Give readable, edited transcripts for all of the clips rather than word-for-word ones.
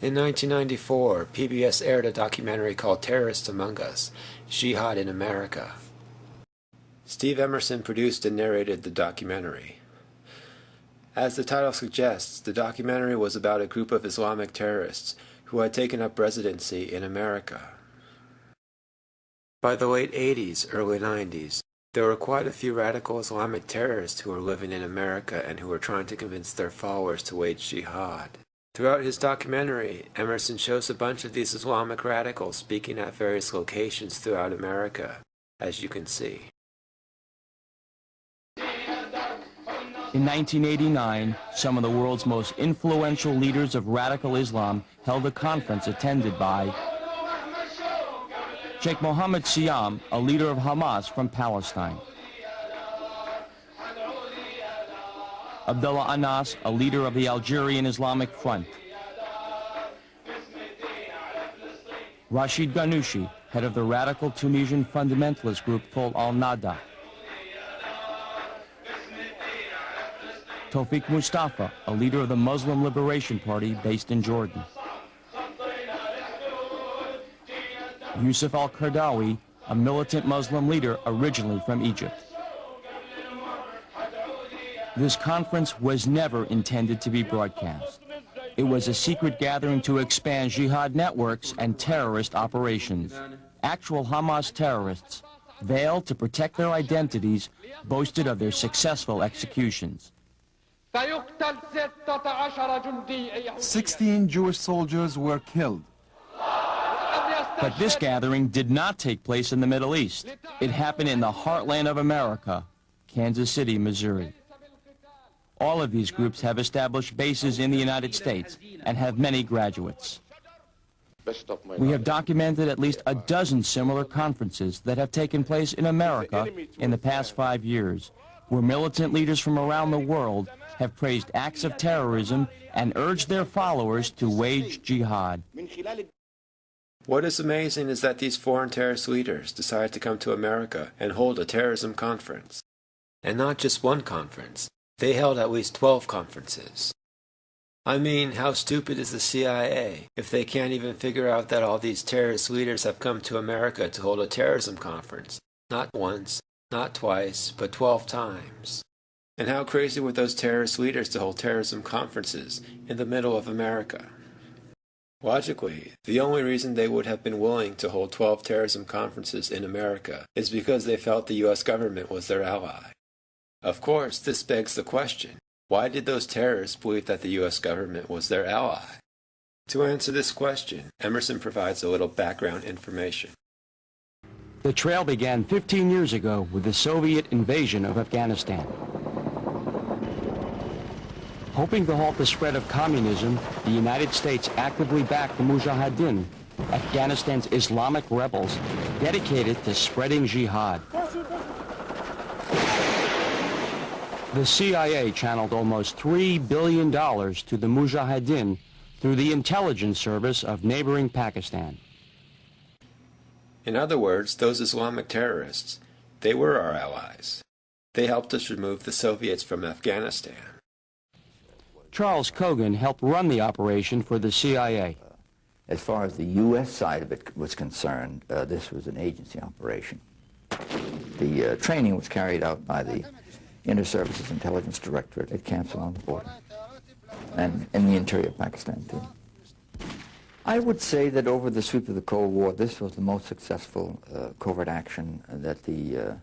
In 1994, PBS aired a documentary called Terrorists Among Us, Jihad in America. Steve Emerson produced and narrated the documentary. As the title suggests, the documentary was about a group of Islamic terrorists who had taken up residency in America. By the late 80s, early 90s, there were quite a few radical Islamic terrorists who were living in America and who were trying to convince their followers to wage jihad. Throughout his documentary, Emerson shows a bunch of these Islamic radicals speaking at various locations throughout America, as you can see. In 1989, some of the world's most influential leaders of radical Islam held a conference attended by Sheikh Mohammed Siam, a leader of Hamas from Palestine; Abdullah Anas, a leader of the Algerian Islamic Front; Rashid Ghannouchi, head of the radical Tunisian fundamentalist group called Al-Nahda; Tawfiq Mustafa, a leader of the Muslim Liberation Party based in Jordan; Yusuf al-Qaradawi, a militant Muslim leader originally from Egypt. This conference was never intended to be broadcast. It was a secret gathering to expand jihad networks and terrorist operations. Actual Hamas terrorists, veiled to protect their identities, boasted of their successful executions. 16 Jewish soldiers were killed. But this gathering did not take place in the Middle East. It happened in the heartland of America, Kansas City, Missouri. All of these groups have established bases in the United States and have many graduates. We have documented at least a dozen similar conferences that have taken place in America in the past 5 years, where militant leaders from around the world have praised acts of terrorism and urged their followers to wage jihad. What is amazing is that these foreign terrorist leaders decided to come to America and hold a terrorism conference. And not just one conference. They held at least 12 conferences. I mean, how stupid is the CIA if they can't even figure out that all these terrorist leaders have come to America to hold a terrorism conference? Not once, not twice, but 12 times. And how crazy were those terrorist leaders to hold terrorism conferences in the middle of America? Logically, the only reason they would have been willing to hold 12 terrorism conferences in America is because they felt the U.S. government was their ally. Of course, this begs the question, why did those terrorists believe that the U.S. government was their ally? To answer this question, Emerson provides a little background information. The trail began 15 years ago with the Soviet invasion of Afghanistan. Hoping to halt the spread of communism, the United States actively backed the Mujahideen, Afghanistan's Islamic rebels, dedicated to spreading jihad. The CIA channeled almost $3 billion to the Mujahideen through the intelligence service of neighboring Pakistan. In other words, those Islamic terrorists, they were our allies. They helped us remove the Soviets from Afghanistan. Charles Cogan helped run the operation for the CIA. As far as the U.S. side of it was concerned, this was an agency operation. The training was carried out by the Inter-Services Intelligence Directorate at camps along the border, and in the interior of Pakistan, too. I would say that over the sweep of the Cold War, this was the most successful covert action that the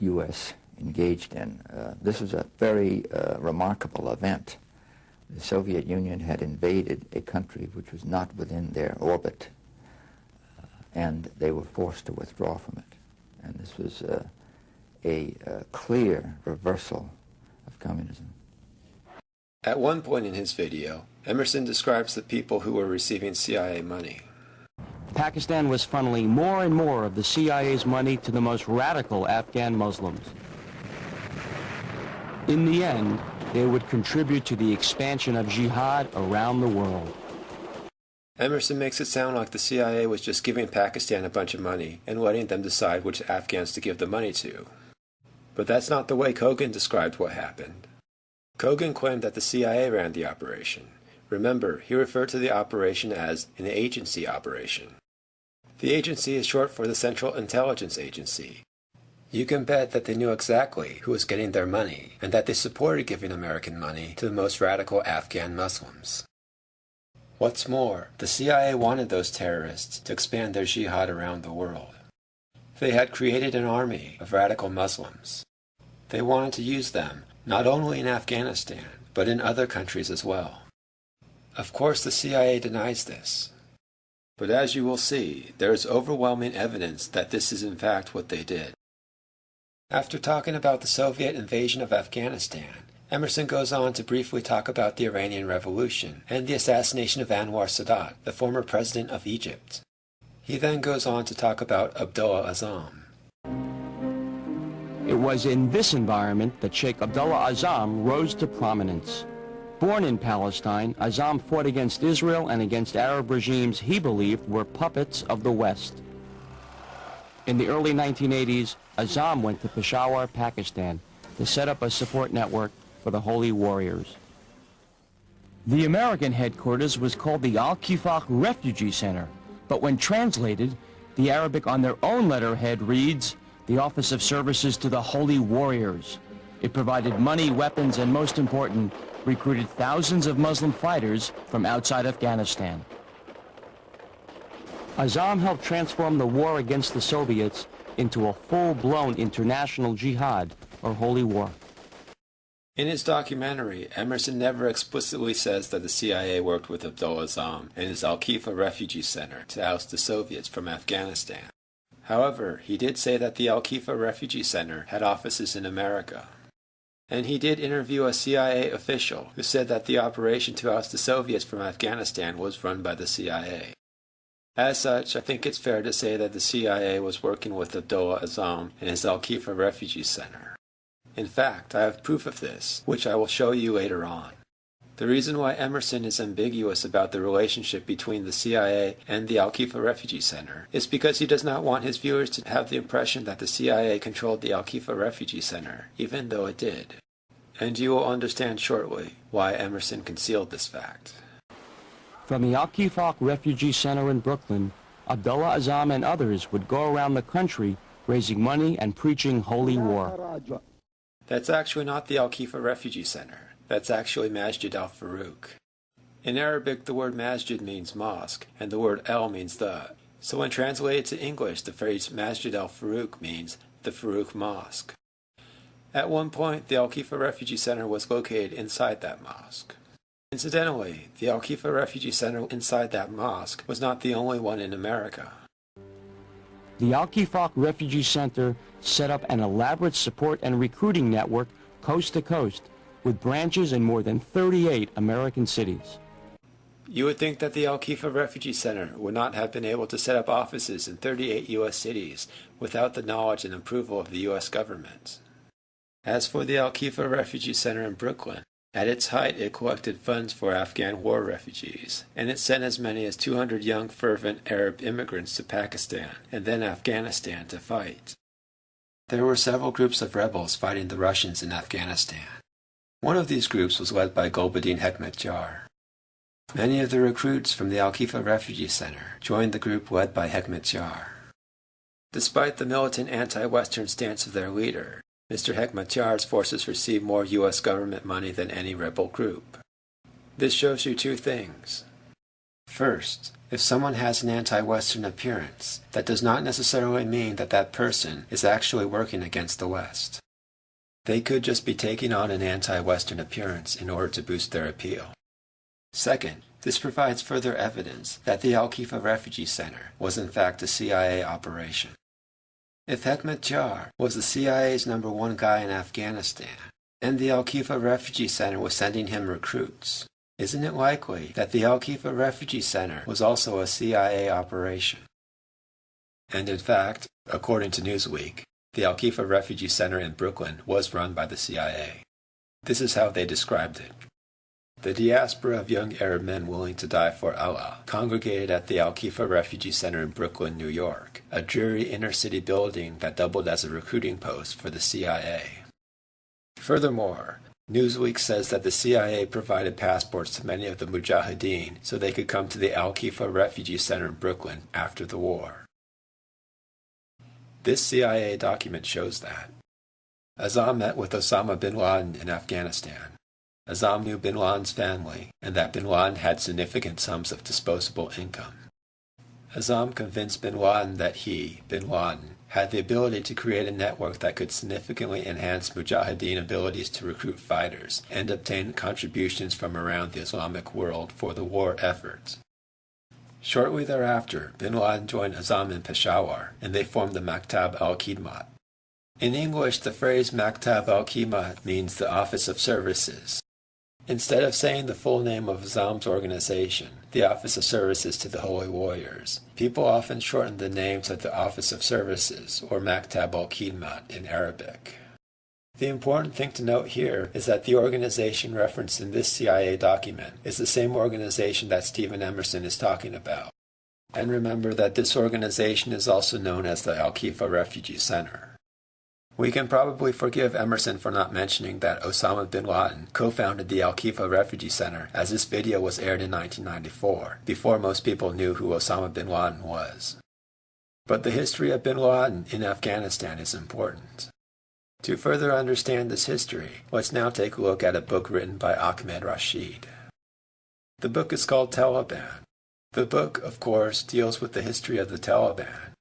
U.S. engaged in. This was a very remarkable event. The Soviet Union had invaded a country which was not within their orbit, and they were forced to withdraw from it. And this was a clear reversal of communism. At one point in his video, Emerson describes the people who were receiving CIA money. Pakistan was funneling more and more of the CIA's money to the most radical Afghan Muslims. In the end, they would contribute to the expansion of jihad around the world. Emerson makes it sound like the CIA was just giving Pakistan a bunch of money and letting them decide which Afghans to give the money to. But that's not the way Cogan described what happened. Cogan claimed that the CIA ran the operation, Remember, he referred to the operation as an agency operation. The agency is short for the Central Intelligence Agency. You can bet that they knew exactly who was getting their money, and that they supported giving American money to the most radical Afghan Muslims. What's more, the CIA wanted those terrorists to expand their jihad around the world. They had created an army of radical Muslims. They wanted to use them not only in Afghanistan, but in other countries as well. Of course, the CIA denies this. But as you will see, there is overwhelming evidence that this is in fact what they did. After talking about the Soviet invasion of Afghanistan, Emerson goes on to briefly talk about the Iranian Revolution and the assassination of Anwar Sadat, the former president of Egypt. He then goes on to talk about Abdullah Azzam. It was in this environment that Sheikh Abdullah Azzam rose to prominence. Born in Palestine, Azzam fought against Israel and against Arab regimes he believed were puppets of the West. In the early 1980s, Azzam went to Peshawar, Pakistan, to set up a support network for the Holy Warriors. The American headquarters was called the Al-Kifaq Refugee Center, but when translated, the Arabic on their own letterhead reads, the Office of Services to the Holy Warriors. It provided money, weapons, and most important, recruited thousands of Muslim fighters from outside Afghanistan. Azzam helped transform the war against the Soviets into a full-blown international jihad, or holy war. In his documentary, Emerson never explicitly says that the CIA worked with Abdullah Azzam and his Al-Kifaq Refugee Center to oust the Soviets from Afghanistan. However, he did say that the Al-Kifaq Refugee Center had offices in America. And he did interview a CIA official who said that the operation to oust the Soviets from Afghanistan was run by the CIA. As such, I think it's fair to say that the CIA was working with Abdullah Azzam and his Al-Kifaq Refugee Center. In fact, I have proof of this, which I will show you later on. The reason why Emerson is ambiguous about the relationship between the CIA and the Al-Kifaq Refugee Center is because he does not want his viewers to have the impression that the CIA controlled the Al-Kifaq Refugee Center, even though it did. And you will understand shortly why Emerson concealed this fact. From the Al-Kifaq Refugee Center in Brooklyn, Abdullah Azzam and others would go around the country raising money and preaching holy war. That's actually not the Al-Kifaq Refugee Center. That's actually Masjid al-Farouk. In Arabic, the word masjid means mosque, and the word al means the. So when translated to English, the phrase Masjid al-Farouk means the Farouk Mosque. At one point, the Al-Kifaq Refugee Center was located inside that mosque. Incidentally, the Al-Kifaq Refugee Center inside that mosque was not the only one in America. The Al-Kifaq Refugee Center set up an elaborate support and recruiting network coast to coast, with branches in more than 38 American cities. You would think that the Al-Kifaq Refugee Center would not have been able to set up offices in 38 U.S. cities without the knowledge and approval of the U.S. government. As for the Al-Kifaq Refugee Center in Brooklyn, at its height it collected funds for Afghan war refugees, and it sent as many as 200 young fervent Arab immigrants to Pakistan and then Afghanistan to fight. There were several groups of rebels fighting the Russians in Afghanistan. One of these groups was led by Gulbuddin Hekmatyar. Many of the recruits from the Al-Kifaq Refugee Center joined the group led by Hekmatyar. Despite the militant anti-Western stance of their leader, Mr. Hekmatyar's forces received more U.S. government money than any rebel group. This shows you two things. First, if someone has an anti-Western appearance, that does not necessarily mean that that person is actually working against the West. They could just be taking on an anti-Western appearance in order to boost their appeal. Second, this provides further evidence that the Al-Kifaq Refugee Center was in fact a CIA operation. If Hekmatyar was the CIA's #1 guy in Afghanistan, and the Al-Kifaq Refugee Center was sending him recruits, isn't it likely that the Al-Kifaq Refugee Center was also a CIA operation? And in fact, according to Newsweek, the Al-Kifaq Refugee Center in Brooklyn was run by the CIA. This is how they described it. The diaspora of young Arab men willing to die for Allah congregated at the Al-Kifaq Refugee Center in Brooklyn, New York, a dreary inner-city building that doubled as a recruiting post for the CIA. Furthermore, Newsweek says that the CIA provided passports to many of the Mujahideen so they could come to the Al Qaeda Refugee Center in Brooklyn after the war. This CIA document shows that Azzam met with Osama bin Laden in Afghanistan. Azzam knew bin Laden's family and that bin Laden had significant sums of disposable income. Azzam convinced bin Laden that he, bin Laden, had the ability to create a network that could significantly enhance Mujahideen abilities to recruit fighters and obtain contributions from around the Islamic world for the war effort. Shortly thereafter, bin Laden joined Azzam in Peshawar, and they formed the Maktab al-Khidmat. In English, the phrase Maktab al-Khidmat means the Office of Services. Instead of saying the full name of Azzam's organization, the Office of Services to the Holy Warriors, people often shorten the name to the Office of Services, or Maktab al-Khidmat in Arabic. The important thing to note here is that the organization referenced in this CIA document is the same organization that Stephen Emerson is talking about. And remember that this organization is also known as the Al Qaeda Refugee Center. We can probably forgive Emerson for not mentioning that Osama bin Laden co-founded the Al Qaeda Refugee Center, as this video was aired in 1994, before most people knew who Osama bin Laden was. But the history of bin Laden in Afghanistan is important. To further understand this history, let's now take a look at a book written by Ahmed Rashid. The book is called Taliban. The book, of course, deals with the history of the Taliban.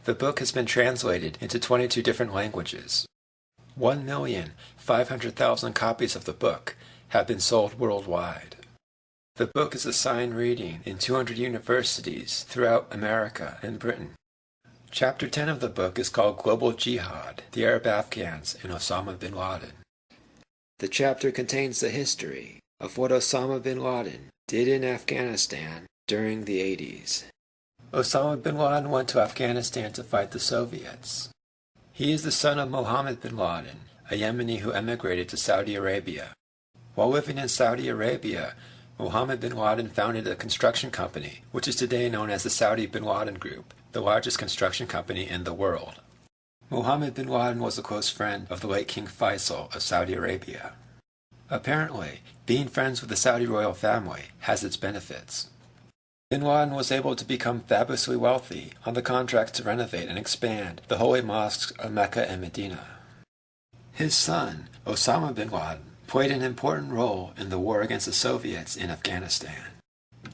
The book has been translated into 22 different languages. 1,500,000 copies of the book have been sold worldwide. The book is assigned reading in 200 universities throughout America and Britain. Chapter 10 of the book is called Global Jihad, the Arab Afghans and Osama bin Laden. The chapter contains the history of what Osama bin Laden did in Afghanistan during the 80s. Osama bin Laden went to Afghanistan to fight the Soviets. He is the son of Mohammed bin Laden, a Yemeni who emigrated to Saudi Arabia. While living in Saudi Arabia, Mohammed bin Laden founded a construction company, which is today known as the Saudi bin Laden Group, the largest construction company in the world. Mohammed bin Laden was a close friend of the late King Faisal of Saudi Arabia. Apparently, being friends with the Saudi royal family has its benefits. Bin Laden was able to become fabulously wealthy on the contracts to renovate and expand the holy mosques of Mecca and Medina. His son, Osama bin Laden, played an important role in the war against the Soviets in Afghanistan.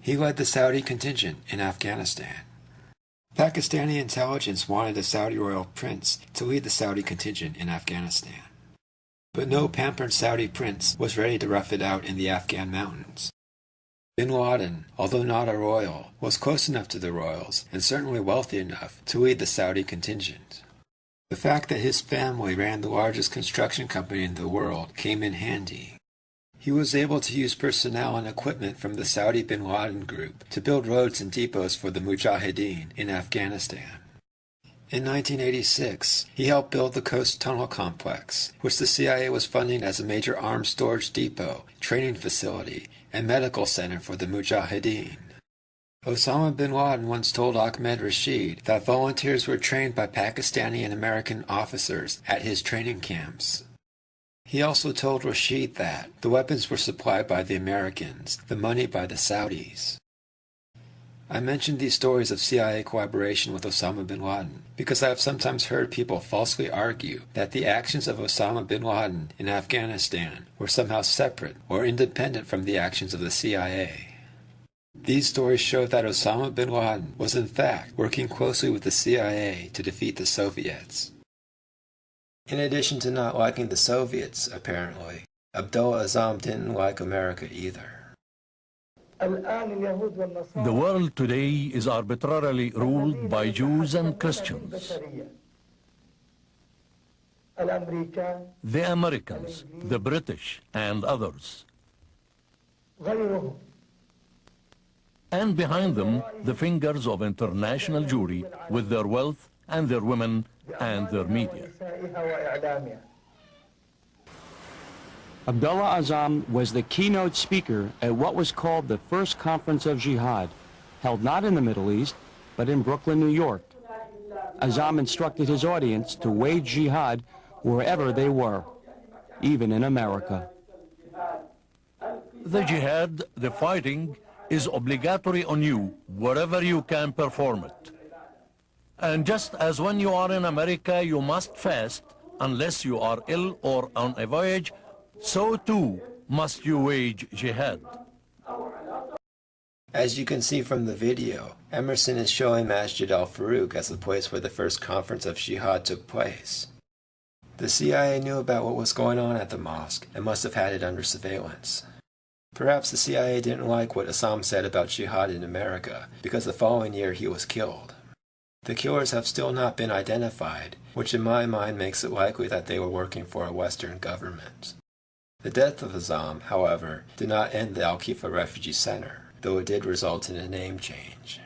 He led the Saudi contingent in Afghanistan. Pakistani intelligence wanted a Saudi royal prince to lead the Saudi contingent in Afghanistan. But no pampered Saudi prince was ready to rough it out in the Afghan mountains. Bin Laden, although not a royal, was close enough to the royals and certainly wealthy enough to lead the Saudi contingent. The fact that his family ran the largest construction company in the world came in handy. He was able to use personnel and equipment from the Saudi bin Laden group to build roads and depots for the Mujahideen in Afghanistan. In 1986, he helped build the Coast Tunnel Complex, which the CIA was funding as a major arms storage depot, training facility, and medical center for the Mujahideen. Osama bin Laden once told Ahmed Rashid that volunteers were trained by Pakistani and American officers at his training camps. He also told Rashid that the weapons were supplied by the Americans, the money by the Saudis. I mentioned these stories of CIA collaboration with Osama bin Laden because I have sometimes heard people falsely argue that the actions of Osama bin Laden in Afghanistan were somehow separate or independent from the actions of the CIA. These stories show that Osama bin Laden was in fact working closely with the CIA to defeat the Soviets. In addition to not liking the Soviets, apparently, Abdullah Azzam didn't like America either. The world today is arbitrarily ruled by Jews and Christians. The Americans, the British, and others. And behind them, the fingers of international Jewry with their wealth and their women and their media. Abdullah Azzam was the keynote speaker at what was called the First Conference of Jihad, held not in the Middle East, but in Brooklyn, New York. Azzam instructed his audience to wage jihad wherever they were, even in America. The jihad, the fighting, is obligatory on you wherever you can perform it. And just as when you are in America you must fast unless you are ill or on a voyage, so too must you wage jihad. As you can see from the video, Emerson is showing Masjid al-Farouk as the place where the first conference of jihad took place. The CIA knew about what was going on at the mosque and must have had it under surveillance. Perhaps the CIA didn't like what Osama said about jihad in America, because the following year he was killed. The killers have still not been identified, which in my mind makes it likely that they were working for a Western government. The death of Osama, however, did not end the Al-Qifa Refugee Center, though it did result in a name change.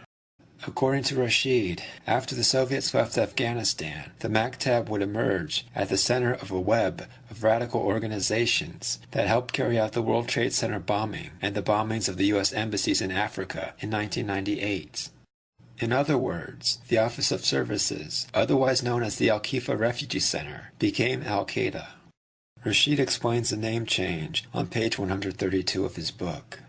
According to Rashid, after the Soviets left Afghanistan, the Maktab would emerge at the center of a web of radical organizations that helped carry out the World Trade Center bombing and the bombings of the U.S. embassies in Africa in 1998. In other words, the Office of Services, otherwise known as the Al-Qifa Refugee Center, became Al Qaeda. Rashid explains the name change on page 132 of his book.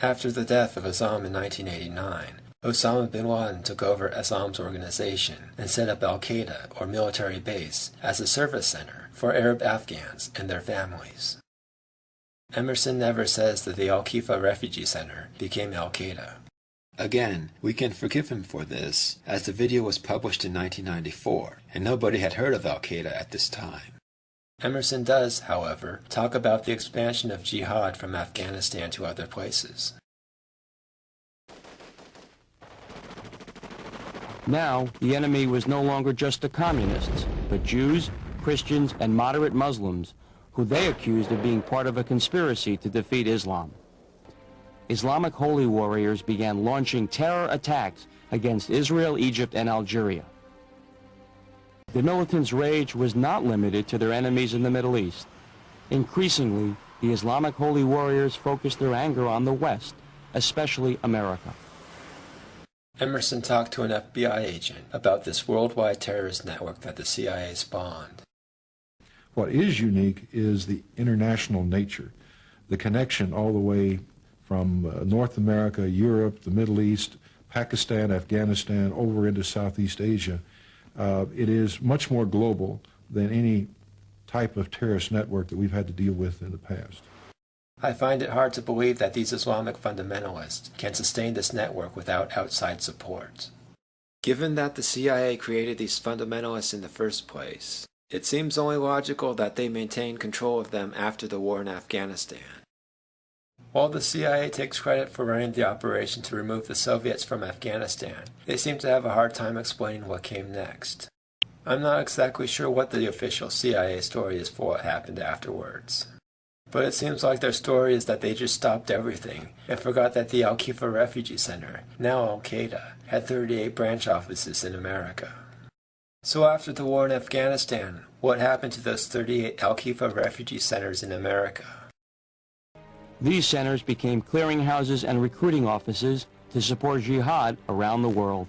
After the death of Osama in 1989, Osama bin Laden took over Osama's organization and set up Al Qaeda, or military base, as a service center for Arab Afghans and their families. Emerson never says that the Al-Qifa Refugee Center became Al Qaeda. Again, we can forgive him for this, as the video was published in 1994, and nobody had heard of Al Qaeda at this time. Emerson does, however, talk about the expansion of jihad from Afghanistan to other places. Now, the enemy was no longer just the communists, but Jews, Christians, and moderate Muslims, who they accused of being part of a conspiracy to defeat Islam. Islamic holy warriors began launching terror attacks against Israel, Egypt, and Algeria. The militants' rage was not limited to their enemies in the Middle East. Increasingly, the Islamic holy warriors focused their anger on the West, especially America. Emerson talked to an FBI agent about this worldwide terrorist network that the CIA spawned. What is unique is the international nature, the connection all the way from North America, Europe, the Middle East, Pakistan, Afghanistan, over into Southeast Asia. It is much more global than any type of terrorist network that we've had to deal with in the past. I find it hard to believe that these Islamic fundamentalists can sustain this network without outside support. Given that the CIA created these fundamentalists in the first place, it seems only logical that they maintain control of them after the war in Afghanistan. While the CIA takes credit for running the operation to remove the Soviets from Afghanistan, they seem to have a hard time explaining what came next. I'm not exactly sure what the official CIA story is for what happened afterwards. But it seems like their story is that they just stopped everything and forgot that the Al-Qifa Refugee Center, now Al Qaeda, had 38 branch offices in America. So after the war in Afghanistan, what happened to those 38 Al-Qifa refugee centers in America? These centers became clearinghouses and recruiting offices to support jihad around the world.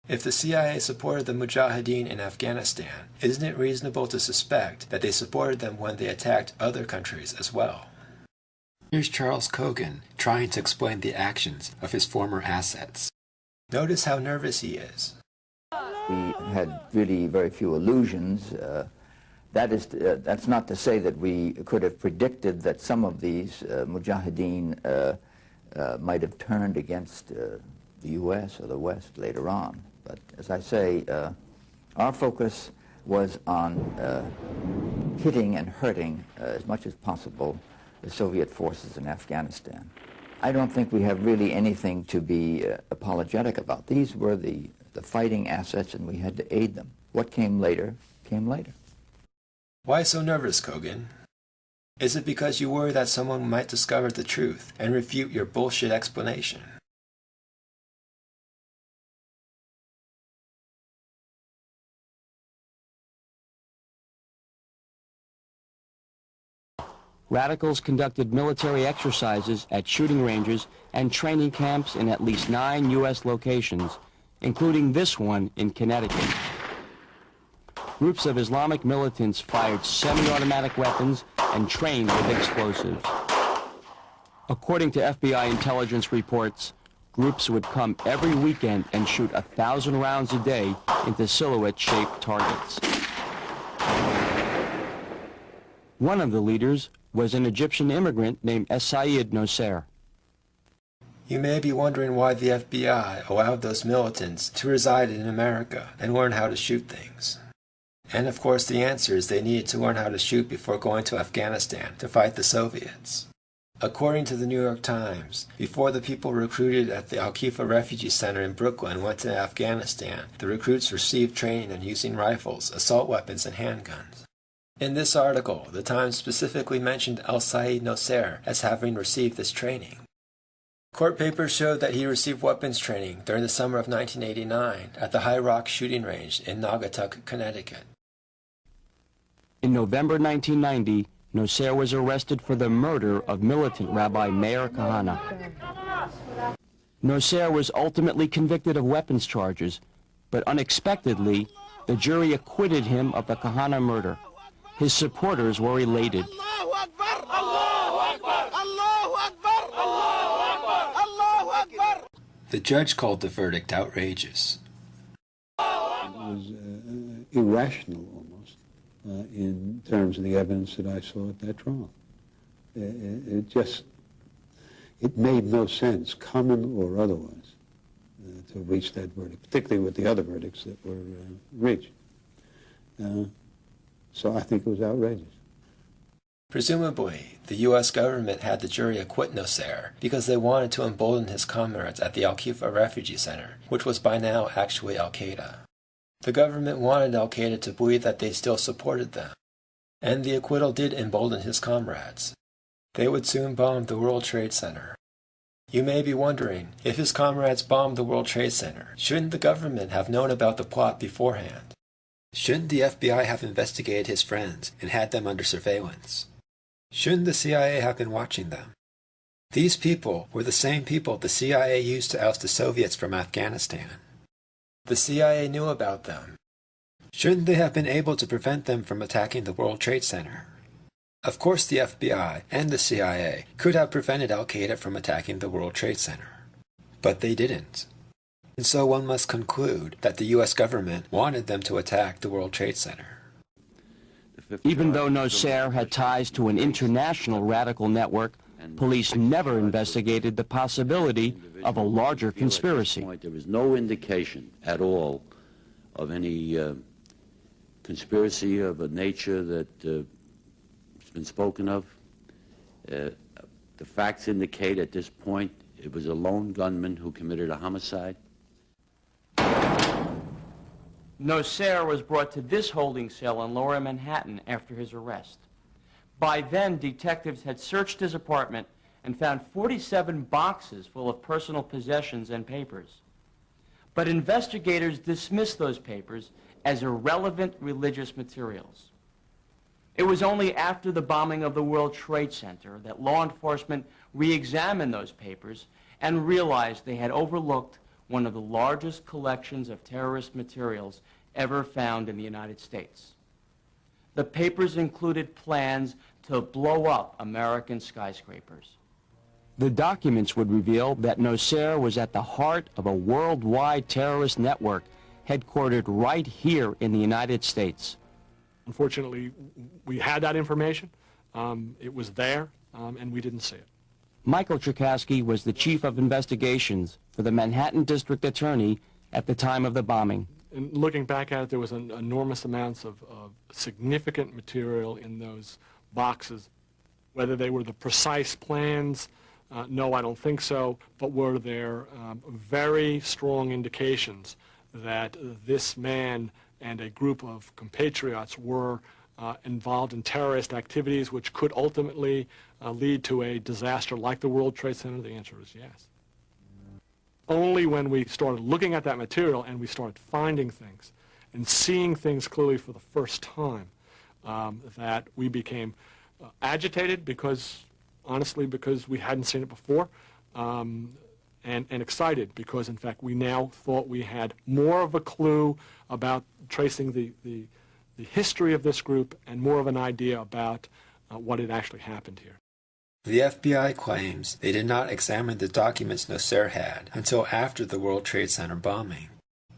If the CIA supported the Mujahideen in Afghanistan, isn't it reasonable to suspect that they supported them when they attacked other countries as well? Here's Charles Kogan trying to explain the actions of his former assets. Notice how nervous he is. We had really very few illusions. That's not to say that we could have predicted that some of these Mujahideen might have turned against the U.S. or the West later on. But as I say, our focus was on hitting and hurting as much as possible the Soviet forces in Afghanistan. I don't think we have really anything to be apologetic about. These were the fighting assets, and we had to aid them. What came later, came later. Why so nervous, Kogan? Is it because you worry that someone might discover the truth and refute your bullshit explanation? Radicals conducted military exercises at shooting ranges and training camps in at least 9 U.S. locations, including this one in Connecticut. Groups of Islamic militants fired semi-automatic weapons and trained with explosives. According to FBI intelligence reports, groups would come every weekend and shoot 1,000 rounds a day into silhouette-shaped targets. One of the leaders was an Egyptian immigrant named Sayyid Nosser. You may be wondering why the FBI allowed those militants to reside in America and learn how to shoot things. And of course the answer is they needed to learn how to shoot before going to Afghanistan to fight the Soviets. According to the New York Times, before the people recruited at the Al Qaeda Refugee Center in Brooklyn went to Afghanistan, the recruits received training in using rifles, assault weapons, and handguns. In this article, the Times specifically mentioned Sayyid Nosser as having received this training. Court papers showed that he received weapons training during the summer of 1989 at the High Rock shooting range in Naugatuck, Connecticut. In November 1990, Nosser was arrested for the murder of militant Rabbi Meir Kahane. Nosser was ultimately convicted of weapons charges, but unexpectedly, the jury acquitted him of the Kahane murder. His supporters were elated. The judge called the verdict outrageous. It was irrational almost in terms of the evidence that I saw at that trial. It made no sense, common or otherwise, to reach that verdict, particularly with the other verdicts that were reached. So I think it was outrageous. Presumably, the U.S. government had the jury acquit Nosser because they wanted to embolden his comrades at the Al Qaeda Refugee Center, which was by now actually Al Qaeda. The government wanted Al Qaeda to believe that they still supported them, and the acquittal did embolden his comrades. They would soon bomb the World Trade Center. You may be wondering, if his comrades bombed the World Trade Center, shouldn't the government have known about the plot beforehand? Shouldn't the FBI have investigated his friends and had them under surveillance? Shouldn't the CIA have been watching them? These people were the same people the CIA used to oust the Soviets from Afghanistan. The CIA knew about them. Shouldn't they have been able to prevent them from attacking the World Trade Center? Of course the FBI and the CIA could have prevented Al Qaeda from attacking the World Trade Center. But they didn't. And so one must conclude that the U.S. government wanted them to attack the World Trade Center. Even though Nosser had ties to an international radical network, police never investigated the possibility of a larger conspiracy. There was no indication at all of any conspiracy of a nature that has been spoken of. The facts indicate at this point it was a lone gunman who committed a homicide. Nosser was brought to this holding cell in Lower Manhattan after his arrest. By then, detectives had searched his apartment and found 47 boxes full of personal possessions and papers. But investigators dismissed those papers as irrelevant religious materials. It was only after the bombing of the World Trade Center that law enforcement re-examined those papers and realized they had overlooked one of the largest collections of terrorist materials ever found in the United States. The papers included plans to blow up American skyscrapers. The documents would reveal that Nosser was at the heart of a worldwide terrorist network headquartered right here in the United States. Unfortunately, we had that information. It was there, and we didn't see it. Michael Cherkasky was the chief of investigations for the Manhattan District Attorney at the time of the bombing. And looking back at it, there was enormous amounts of significant material in those boxes. Whether they were the precise plans, no, I don't think so, but were there very strong indications that this man and a group of compatriots were involved in terrorist activities which could ultimately lead to a disaster like the World Trade Center? The answer is yes. Only when we started looking at that material and we started finding things and seeing things clearly for the first time that we became agitated because, honestly, because we hadn't seen it before, and excited because, in fact, we now thought we had more of a clue about tracing the history of this group and more of an idea about what had actually happened here. The FBI claims they did not examine the documents Nasser had until after the World Trade Center bombing.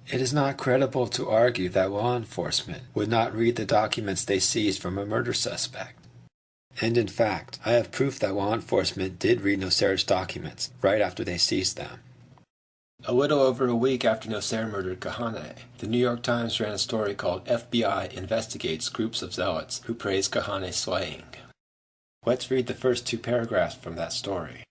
It is not credible to argue that law enforcement would not read the documents they seized from a murder suspect. And in fact, I have proof that law enforcement did read Nasser's documents right after they seized them. A little over a week after Nasser murdered Kahane, the New York Times ran a story called FBI Investigates Groups of Zealots Who Praise Kahane's Slaying. Let's read the first 2 paragraphs from that story.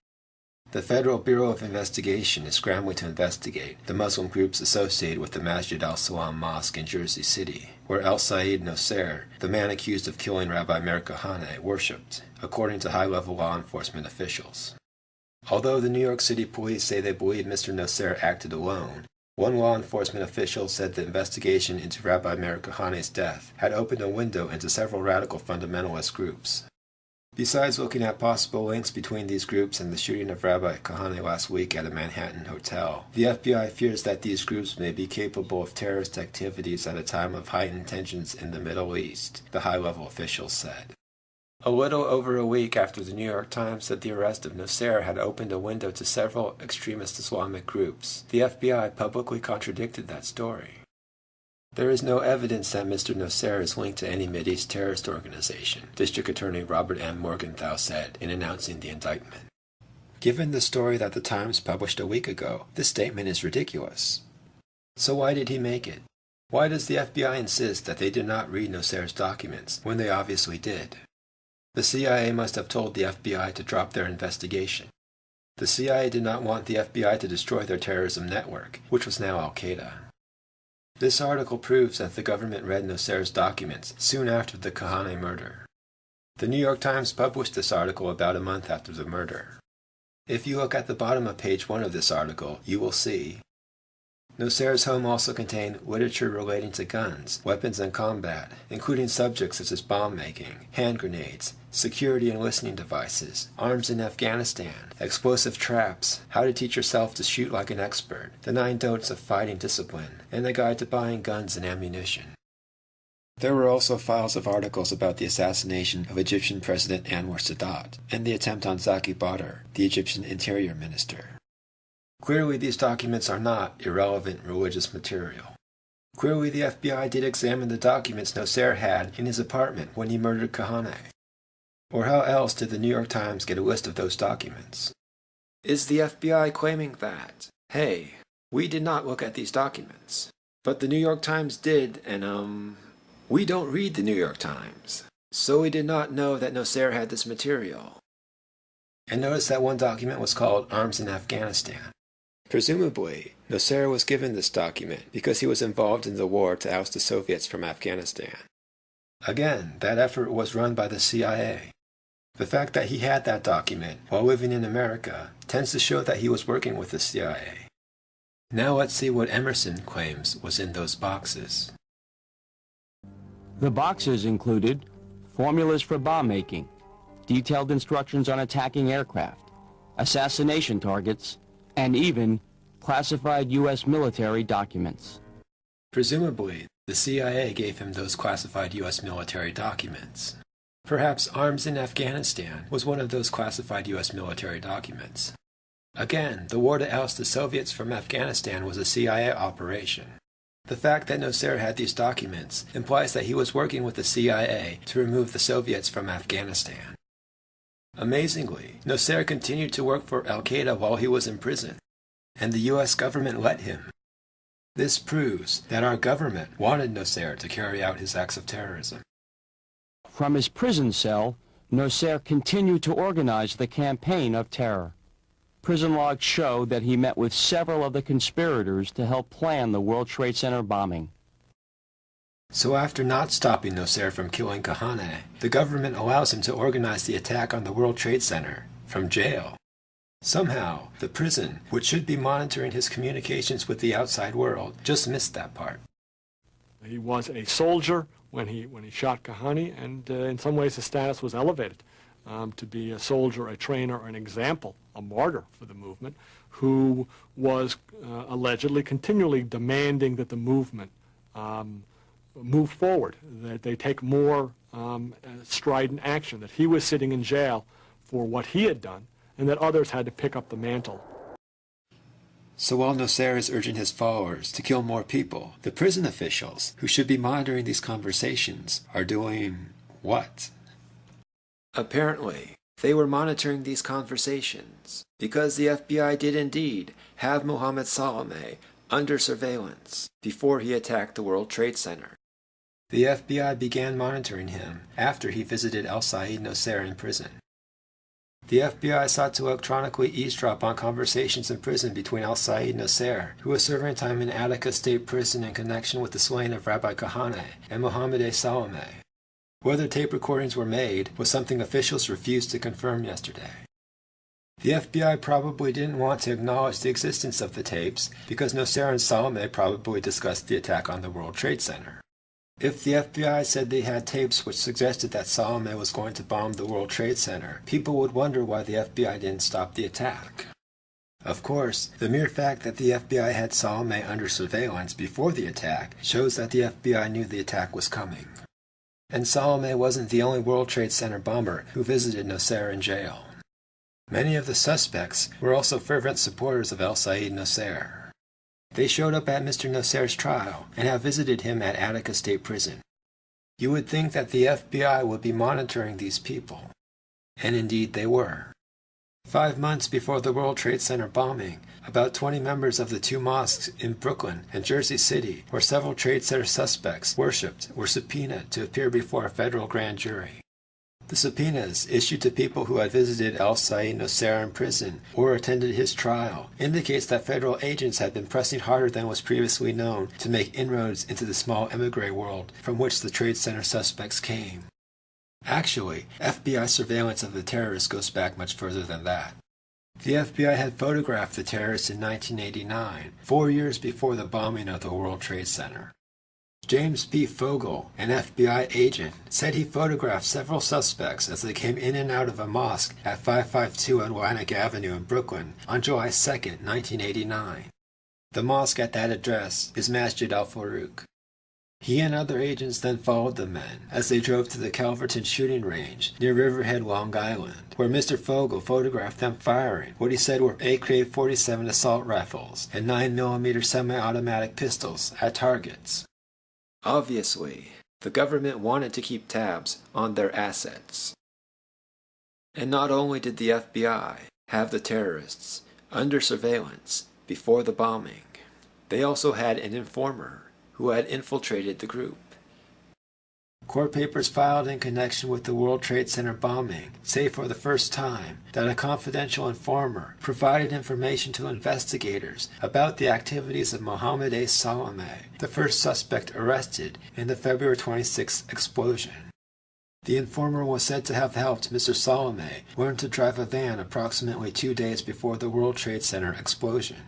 The Federal Bureau of Investigation is scrambling to investigate the Muslim groups associated with the Masjid al-Salam Mosque in Jersey City, where El-Sayed Nasser, the man accused of killing Rabbi Meir Kahane, worshipped, according to high-level law enforcement officials. Although the New York City police say they believe Mr. Nasser acted alone, one law enforcement official said the investigation into Rabbi Meir Kahane's death had opened a window into several radical fundamentalist groups. Besides looking at possible links between these groups and the shooting of Rabbi Kahane last week at a Manhattan hotel, the FBI fears that these groups may be capable of terrorist activities at a time of heightened tensions in the Middle East, the high-level officials said. A little over a week after the New York Times said the arrest of Nasser had opened a window to several extremist Islamic groups, the FBI publicly contradicted that story. There is no evidence that Mr. Nasser is linked to any Mideast terrorist organization, District Attorney Robert M. Morgenthau said in announcing the indictment. Given the story that the Times published a week ago, this statement is ridiculous. So why did he make it? Why does the FBI insist that they did not read Nasser's documents when they obviously did? The CIA must have told the FBI to drop their investigation. The CIA did not want the FBI to destroy their terrorism network, which was now Al Qaeda. This article proves that the government read Nasser's documents soon after the Kahane murder. The New York Times published this article about a month after the murder. If you look at the bottom of page 1 of this article, you will see Nasser's home also contained literature relating to guns, weapons, and combat, including subjects such as bomb making, hand grenades, security and listening devices, arms in Afghanistan, explosive traps, how to teach yourself to shoot like an expert, the 9 don'ts of fighting discipline, and a guide to buying guns and ammunition. There were also files of articles about the assassination of Egyptian President Anwar Sadat and the attempt on Zaki Badr, the Egyptian Interior Minister. Clearly, these documents are not irrelevant religious material. Clearly, the FBI did examine the documents Nasser had in his apartment when he murdered Kahane. Or how else did the New York Times get a list of those documents? Is the FBI claiming that, hey, we did not look at these documents, but the New York Times did, and we don't read the New York Times, so we did not know that Nasser had this material? And notice that one document was called Arms in Afghanistan. Presumably, Nasser was given this document because he was involved in the war to oust the Soviets from Afghanistan. Again, that effort was run by the CIA. The fact that he had that document while living in America tends to show that he was working with the CIA. Now let's see what Emerson claims was in those boxes. The boxes included formulas for bomb making, detailed instructions on attacking aircraft, assassination targets, and even classified U.S. military documents. Presumably, the CIA gave him those classified U.S. military documents. Perhaps Arms in Afghanistan was one of those classified U.S. military documents. Again, the war to oust the Soviets from Afghanistan was a CIA operation. The fact that Nasser had these documents implies that he was working with the CIA to remove the Soviets from Afghanistan. Amazingly, Nasser continued to work for Al Qaeda while he was in prison, and the U.S. government let him. This proves that our government wanted Nasser to carry out his acts of terrorism. From his prison cell, Nasser continued to organize the campaign of terror. Prison logs show that he met with several of the conspirators to help plan the World Trade Center bombing. So after not stopping Nasser from killing Kahane, the government allows him to organize the attack on the World Trade Center from jail. Somehow, the prison, which should be monitoring his communications with the outside world, just missed that part. He was a soldier when he shot Kahane, and in some ways his status was elevated to be a soldier, a trainer, an example, a martyr for the movement, who was allegedly continually demanding that the movement move forward, that they take more strident action, that he was sitting in jail for what he had done, and that others had to pick up the mantle. So while Nasser is urging his followers to kill more people, the prison officials, who should be monitoring these conversations, are doing what? Apparently, they were monitoring these conversations because the FBI did indeed have Mohammed Saleh under surveillance before he attacked the World Trade Center. The FBI began monitoring him after he visited Said Nasser in prison. The FBI sought to electronically eavesdrop on conversations in prison between Said Nasser, who was serving time in Attica State Prison in connection with the slaying of Rabbi Kahane, and Mohammed Saleh. Whether tape recordings were made was something officials refused to confirm yesterday. The FBI probably didn't want to acknowledge the existence of the tapes because Nasser and Saleh probably discussed the attack on the World Trade Center. If the FBI said they had tapes which suggested that Saleh was going to bomb the World Trade Center, people would wonder why the FBI didn't stop the attack. Of course, the mere fact that the FBI had Saleh under surveillance before the attack shows that the FBI knew the attack was coming. And Saleh wasn't the only World Trade Center bomber who visited Nasser in jail. Many of the suspects were also fervent supporters of Said Nasser. They showed up at Mr. Nasser's trial and have visited him at Attica State Prison. You would think that the FBI would be monitoring these people. And indeed they were. 5 months before the World Trade Center bombing, about 20 members of the two mosques in Brooklyn and Jersey City, where several Trade Center suspects worshipped, were subpoenaed to appear before a federal grand jury. The subpoenas, issued to people who had visited Said Nasser in prison or attended his trial, indicates that federal agents had been pressing harder than was previously known to make inroads into the small emigre world from which the Trade Center suspects came. Actually, FBI surveillance of the terrorists goes back much further than that. The FBI had photographed the terrorists in 1989, 4 years before the bombing of the World Trade Center. James P. Fogel, an FBI agent, said he photographed several suspects as they came in and out of a mosque at 552 Atlantic Avenue in Brooklyn on July 2, 1989. The mosque at that address is Masjid al-Farouk. He and other agents then followed the men as they drove to the Calverton shooting range near Riverhead, Long Island, where Mr. Fogel photographed them firing what he said were AK-47 assault rifles and 9mm semi-automatic pistols at targets. Obviously, the government wanted to keep tabs on their assets. And not only did the FBI have the terrorists under surveillance before the bombing, they also had an informer who had infiltrated the group. Court papers filed in connection with the World Trade Center bombing say for the first time that a confidential informer provided information to investigators about the activities of Mohammed Saleh, the first suspect arrested in the February 26th explosion. The informer was said to have helped Mr. Saleh learn to drive a van approximately 2 days before the World Trade Center explosion.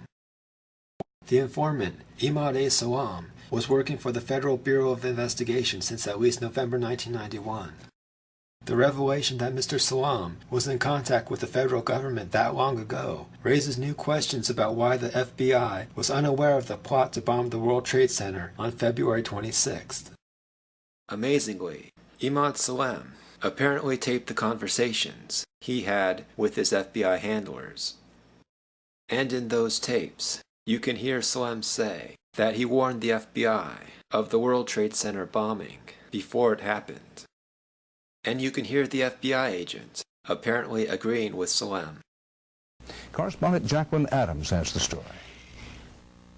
The informant, Imad Salam, was working for the Federal Bureau of Investigation since at least November 1991. The revelation that Mr. Salam was in contact with the federal government that long ago raises new questions about why the FBI was unaware of the plot to bomb the World Trade Center on February 26th. Amazingly, Imad Salam apparently taped the conversations he had with his FBI handlers. And in those tapes, you can hear Salam say that he warned the FBI of the World Trade Center bombing before it happened. And you can hear the FBI agent apparently agreeing with Salam. Correspondent Jacqueline Adams has the story.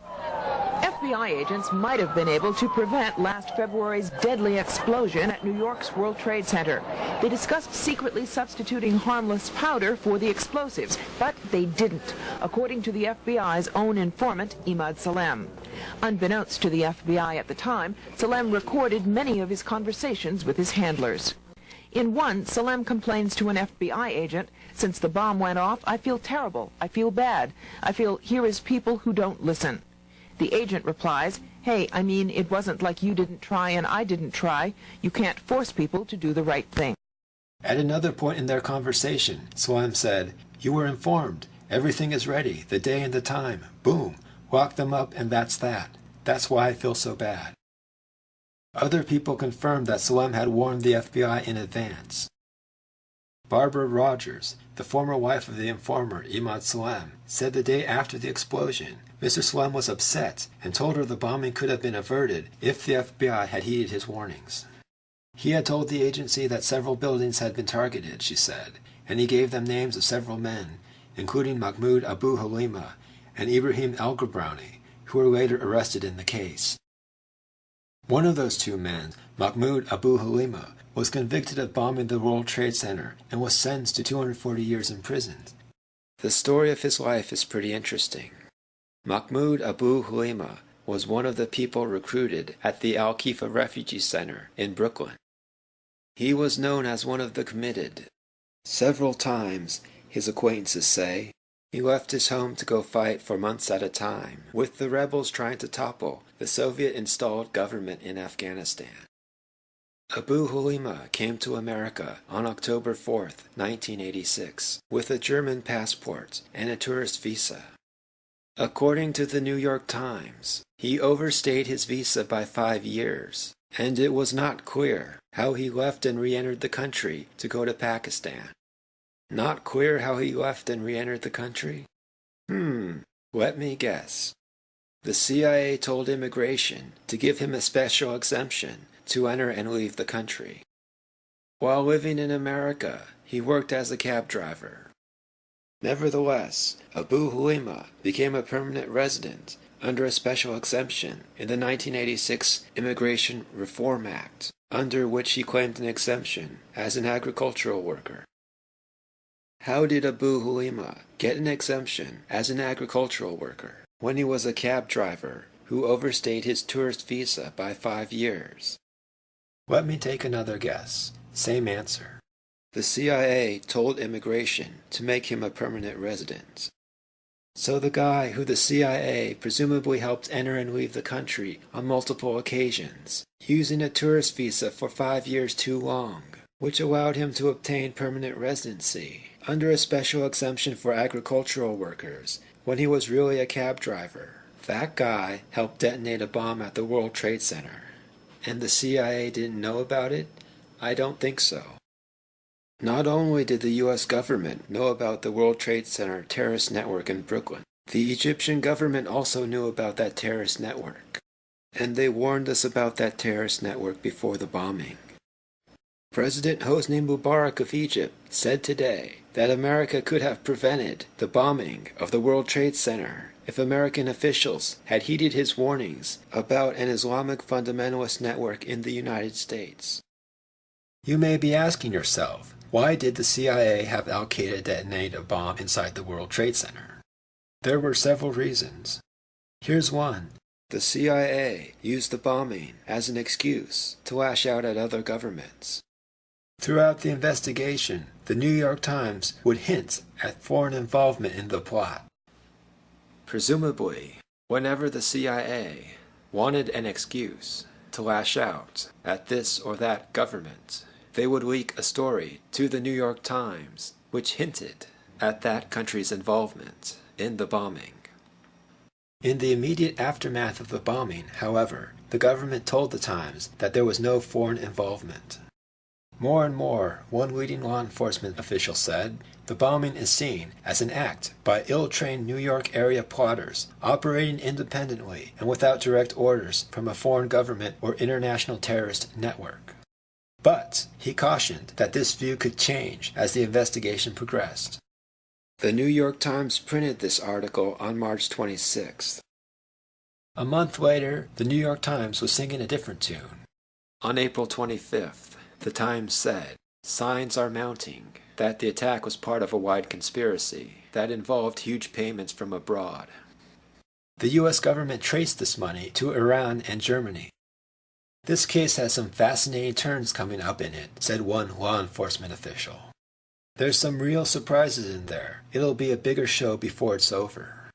FBI agents might have been able to prevent last February's deadly explosion at New York's World Trade Center. They discussed secretly substituting harmless powder for the explosives, but they didn't, according to the FBI's own informant, Imad Salam. Unbeknownst to the FBI at the time, Salam recorded many of his conversations with his handlers. In one, Salam complains to an FBI agent, "Since the bomb went off, I feel terrible. I feel bad. I feel here is people who don't listen." The agent replies, "Hey, I mean, it wasn't like you didn't try and I didn't try. You can't force people to do the right thing." At another point in their conversation, Salam said, "You were informed. Everything is ready. The day and the time. Boom. Lock them up and that's that. That's why I feel so bad." Other people confirmed that Salam had warned the FBI in advance. Barbara Rogers, the former wife of the informer Imad Salem, said the day after the explosion, Mr. Salem was upset and told her the bombing could have been averted if the FBI had heeded his warnings. He had told the agency that several buildings had been targeted, she said, and he gave them names of several men, including Mahmoud Abu Halima and Ibrahim El-Grabrowni, who were later arrested in the case. One of those two men, Mahmoud Abu Halima, was convicted of bombing the World Trade Center and was sentenced to 240 years in prison. The story of his life is pretty interesting. Mahmoud Abu Halima was one of the people recruited at the Al-Khifa Refugee Center in Brooklyn. He was known as one of the committed. Several times, his acquaintances say, he left his home to go fight for months at a time, with the rebels trying to topple the Soviet-installed government in Afghanistan. Abu Halima came to America on October 4, 1986, with a German passport and a tourist visa. According to the New York Times, he overstayed his visa by 5 years, and it was not clear how he left and re-entered the country to go to Pakistan. Not clear how he left and re-entered the country? Let me guess. The CIA told immigration to give him a special exemption to enter and leave the country. While living in America, he worked as a cab driver. Nevertheless, Abu Halima became a permanent resident under a special exemption in the 1986 Immigration Reform Act, under which he claimed an exemption as an agricultural worker. How did Abu Halima get an exemption as an agricultural worker when he was a cab driver who overstayed his tourist visa by 5 years? Let me take another guess. Same answer. The CIA told immigration to make him a permanent resident. So the guy who the CIA presumably helped enter and leave the country on multiple occasions, using a tourist visa for 5 years too long, which allowed him to obtain permanent residency under a special exemption for agricultural workers when he was really a cab driver. That guy helped detonate a bomb at the World Trade Center. And the CIA didn't know about it? I don't think so. Not only did the U.S. government know about the World Trade Center terrorist network in Brooklyn, the Egyptian government also knew about that terrorist network. And they warned us about that terrorist network before the bombing. President Hosni Mubarak of Egypt said today that America could have prevented the bombing of the World Trade Center if American officials had heeded his warnings about an Islamic fundamentalist network in the United States. You may be asking yourself, why did the CIA have Al Qaeda detonate a bomb inside the World Trade Center? There were several reasons. Here's one. The CIA used the bombing as an excuse to lash out at other governments. Throughout the investigation, the New York Times would hint at foreign involvement in the plot. Presumably, whenever the CIA wanted an excuse to lash out at this or that government, they would leak a story to the New York Times which hinted at that country's involvement in the bombing. In the immediate aftermath of the bombing, however, the government told the Times that there was no foreign involvement. More and more, one leading law enforcement official said, the bombing is seen as an act by ill-trained New York area plotters operating independently and without direct orders from a foreign government or international terrorist network. But he cautioned that this view could change as the investigation progressed. The New York Times printed this article on March 26th. A month later, the New York Times was singing a different tune. On April 25th, the Times said, signs are mounting that the attack was part of a wide conspiracy that involved huge payments from abroad. The U.S. government traced this money to Iran and Germany. This case has some fascinating turns coming up in it, said one law enforcement official. There's some real surprises in there. It'll be a bigger show before it's over.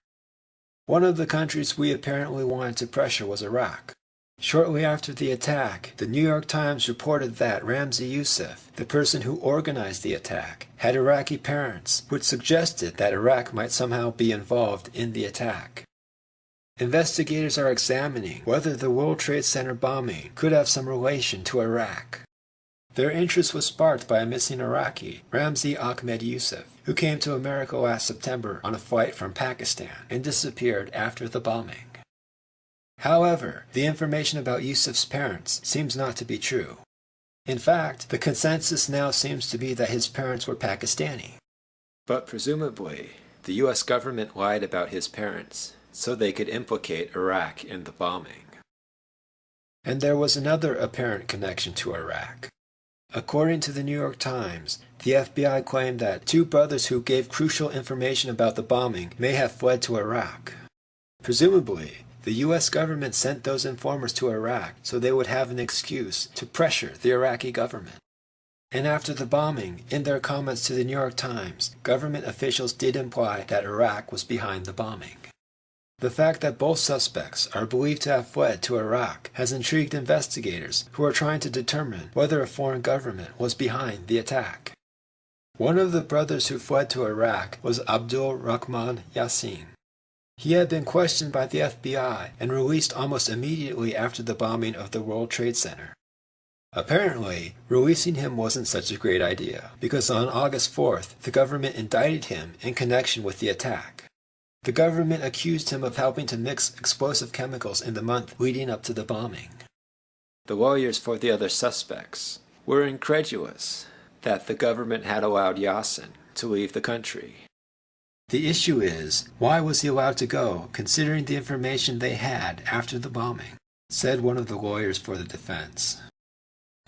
One of the countries we apparently wanted to pressure was Iraq. Shortly after the attack, the New York Times reported that Ramzi Youssef, the person who organized the attack, had Iraqi parents, which suggested that Iraq might somehow be involved in the attack. Investigators are examining whether the World Trade Center bombing could have some relation to Iraq. Their interest was sparked by a missing Iraqi, Ramzi Ahmed Yusuf, who came to America last September on a flight from Pakistan and disappeared after the bombing. However, the information about Yusuf's parents seems not to be true. In fact, the consensus now seems to be that his parents were Pakistani. But presumably, the U.S. government lied about his parents so they could implicate Iraq in the bombing. And there was another apparent connection to Iraq. According to the New York Times, the FBI claimed that two brothers who gave crucial information about the bombing may have fled to Iraq. Presumably, the U.S. government sent those informers to Iraq so they would have an excuse to pressure the Iraqi government. And after the bombing, in their comments to the New York Times, government officials did imply that Iraq was behind the bombing. The fact that both suspects are believed to have fled to Iraq has intrigued investigators who are trying to determine whether a foreign government was behind the attack. One of the brothers who fled to Iraq was Abdul Rahman Yassin. He had been questioned by the FBI and released almost immediately after the bombing of the World Trade Center. Apparently, releasing him wasn't such a great idea, because on August 4th, the government indicted him in connection with the attack. The government accused him of helping to mix explosive chemicals in the month leading up to the bombing. The lawyers for the other suspects were incredulous that the government had allowed Yassin to leave the country. The issue is, why was he allowed to go, considering the information they had after the bombing, said one of the lawyers for the defense.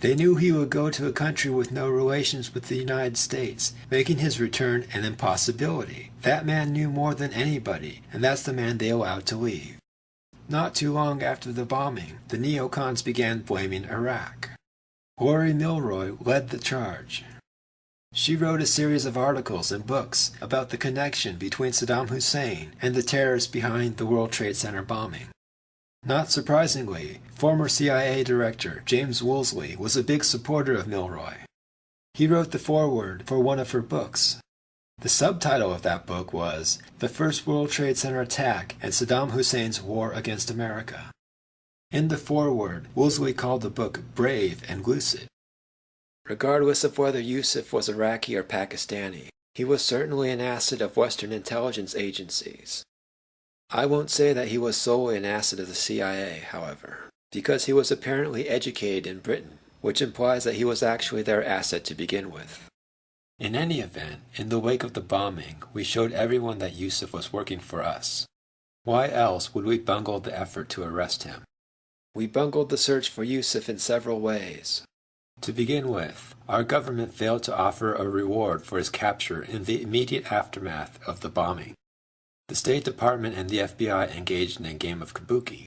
They knew he would go to a country with no relations with the United States, making his return an impossibility. That man knew more than anybody, and that's the man they allowed to leave. Not too long after the bombing, the neocons began blaming Iraq. Lori Milroy led the charge. She wrote a series of articles and books about the connection between Saddam Hussein and the terrorists behind the World Trade Center bombing. Not surprisingly, former CIA Director James Woolsey was a big supporter of Milroy. He wrote the foreword for one of her books. The subtitle of that book was The First World Trade Center Attack and Saddam Hussein's War Against America. In the foreword, Woolsey called the book brave and lucid. Regardless of whether Yusuf was Iraqi or Pakistani, he was certainly an asset of Western intelligence agencies. I won't say that he was solely an asset of the CIA, however, because he was apparently educated in Britain, which implies that he was actually their asset to begin with. In any event, in the wake of the bombing, we showed everyone that Yusuf was working for us. Why else would we bungle the effort to arrest him? We bungled the search for Yusuf in several ways. To begin with, our government failed to offer a reward for his capture in the immediate aftermath of the bombing. The State Department and the FBI engaged in a game of kabuki.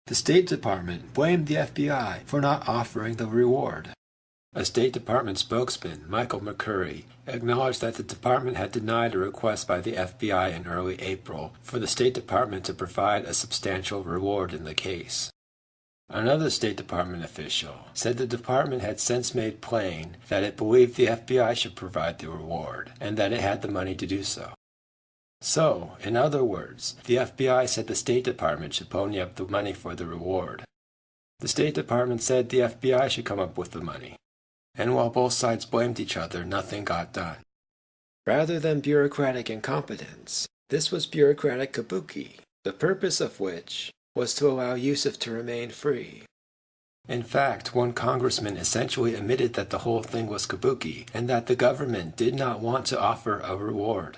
The State Department blamed the FBI for not offering the reward. A State Department spokesman, Michael McCurry, acknowledged that the department had denied a request by the FBI in early April for the State Department to provide a substantial reward in the case. Another State Department official said the department had since made plain that it believed the FBI should provide the reward, and that it had the money to do so. So, in other words, the FBI said the State Department should pony up the money for the reward. The State Department said the FBI should come up with the money. And while both sides blamed each other, nothing got done. Rather than bureaucratic incompetence, this was bureaucratic kabuki, the purpose of which was to allow Yusuf to remain free. In fact, one congressman essentially admitted that the whole thing was kabuki, and that the government did not want to offer a reward.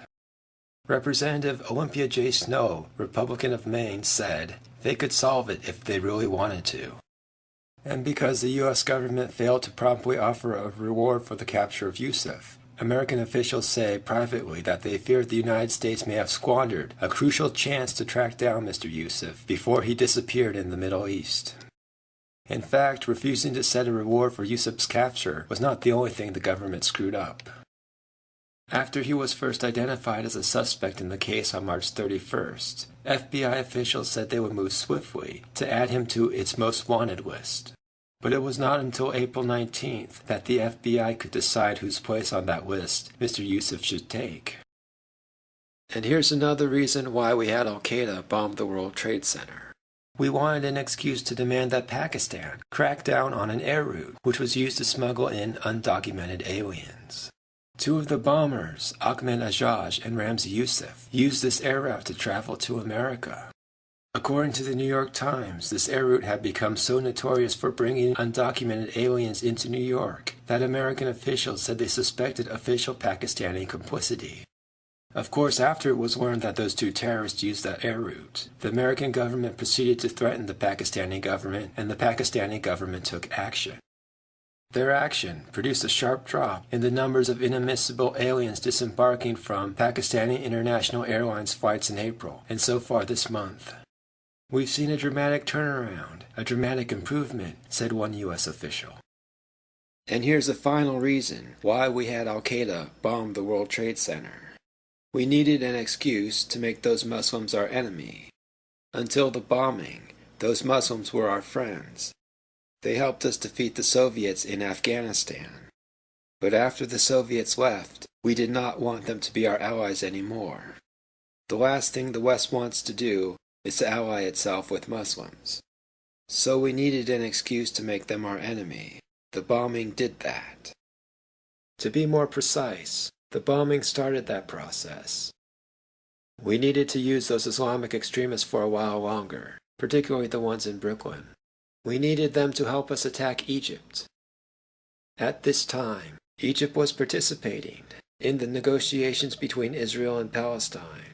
Representative Olympia J. Snowe, Republican of Maine, said they could solve it if they really wanted to. And because the U.S. government failed to promptly offer a reward for the capture of Yusuf, American officials say privately that they feared the United States may have squandered a crucial chance to track down Mr. Yusuf before he disappeared in the Middle East. In fact, refusing to set a reward for Yusuf's capture was not the only thing the government screwed up. After he was first identified as a suspect in the case on March 31st, FBI officials said they would move swiftly to add him to its most wanted list. But it was not until April 19th that the FBI could decide whose place on that list Mr. Yusuf should take. And here's another reason why we had Al Qaeda bomb the World Trade Center. We wanted an excuse to demand that Pakistan crack down on an air route which was used to smuggle in undocumented aliens. Two of the bombers, Ahmed Ajaj and Ramzi Youssef, used this air route to travel to America. According to the New York Times, this air route had become so notorious for bringing undocumented aliens into New York that American officials said they suspected official Pakistani complicity. Of course, after it was learned that those two terrorists used that air route, the American government proceeded to threaten the Pakistani government, and the Pakistani government took action. Their action produced a sharp drop in the numbers of inadmissible aliens disembarking from Pakistani International Airlines flights in April, and so far this month. We've seen a dramatic turnaround, a dramatic improvement, said one U.S. official. And here's the final reason why we had Al Qaeda bomb the World Trade Center. We needed an excuse to make those Muslims our enemy. Until the bombing, those Muslims were our friends. They helped us defeat the Soviets in Afghanistan. But after the Soviets left, we did not want them to be our allies anymore. The last thing the West wants to do is to ally itself with Muslims. So we needed an excuse to make them our enemy. The bombing did that. To be more precise, the bombing started that process. We needed to use those Islamic extremists for a while longer, particularly the ones in Brooklyn. We needed them to help us attack Egypt. At this time, Egypt was participating in the negotiations between Israel and Palestine.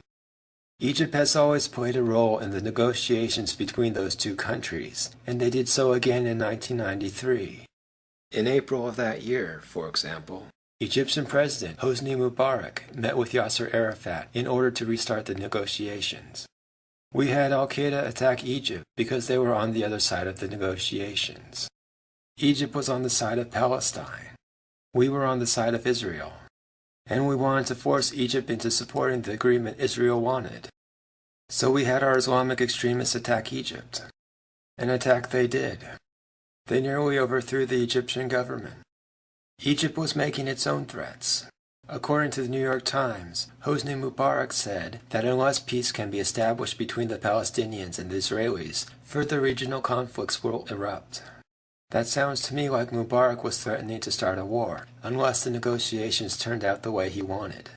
Egypt has always played a role in the negotiations between those two countries, and they did so again in 1993. In April of that year, for example, Egyptian President Hosni Mubarak met with Yasser Arafat in order to restart the negotiations. We had Al Qaeda attack Egypt because they were on the other side of the negotiations. Egypt was on the side of Palestine. We were on the side of Israel. And we wanted to force Egypt into supporting the agreement Israel wanted. So we had our Islamic extremists attack Egypt. An attack they did. They nearly overthrew the Egyptian government. Egypt was making its own threats. According to the New York Times, Hosni Mubarak said that unless peace can be established between the Palestinians and the Israelis, further regional conflicts will erupt. That sounds to me like Mubarak was threatening to start a war, unless the negotiations turned out the way he wanted.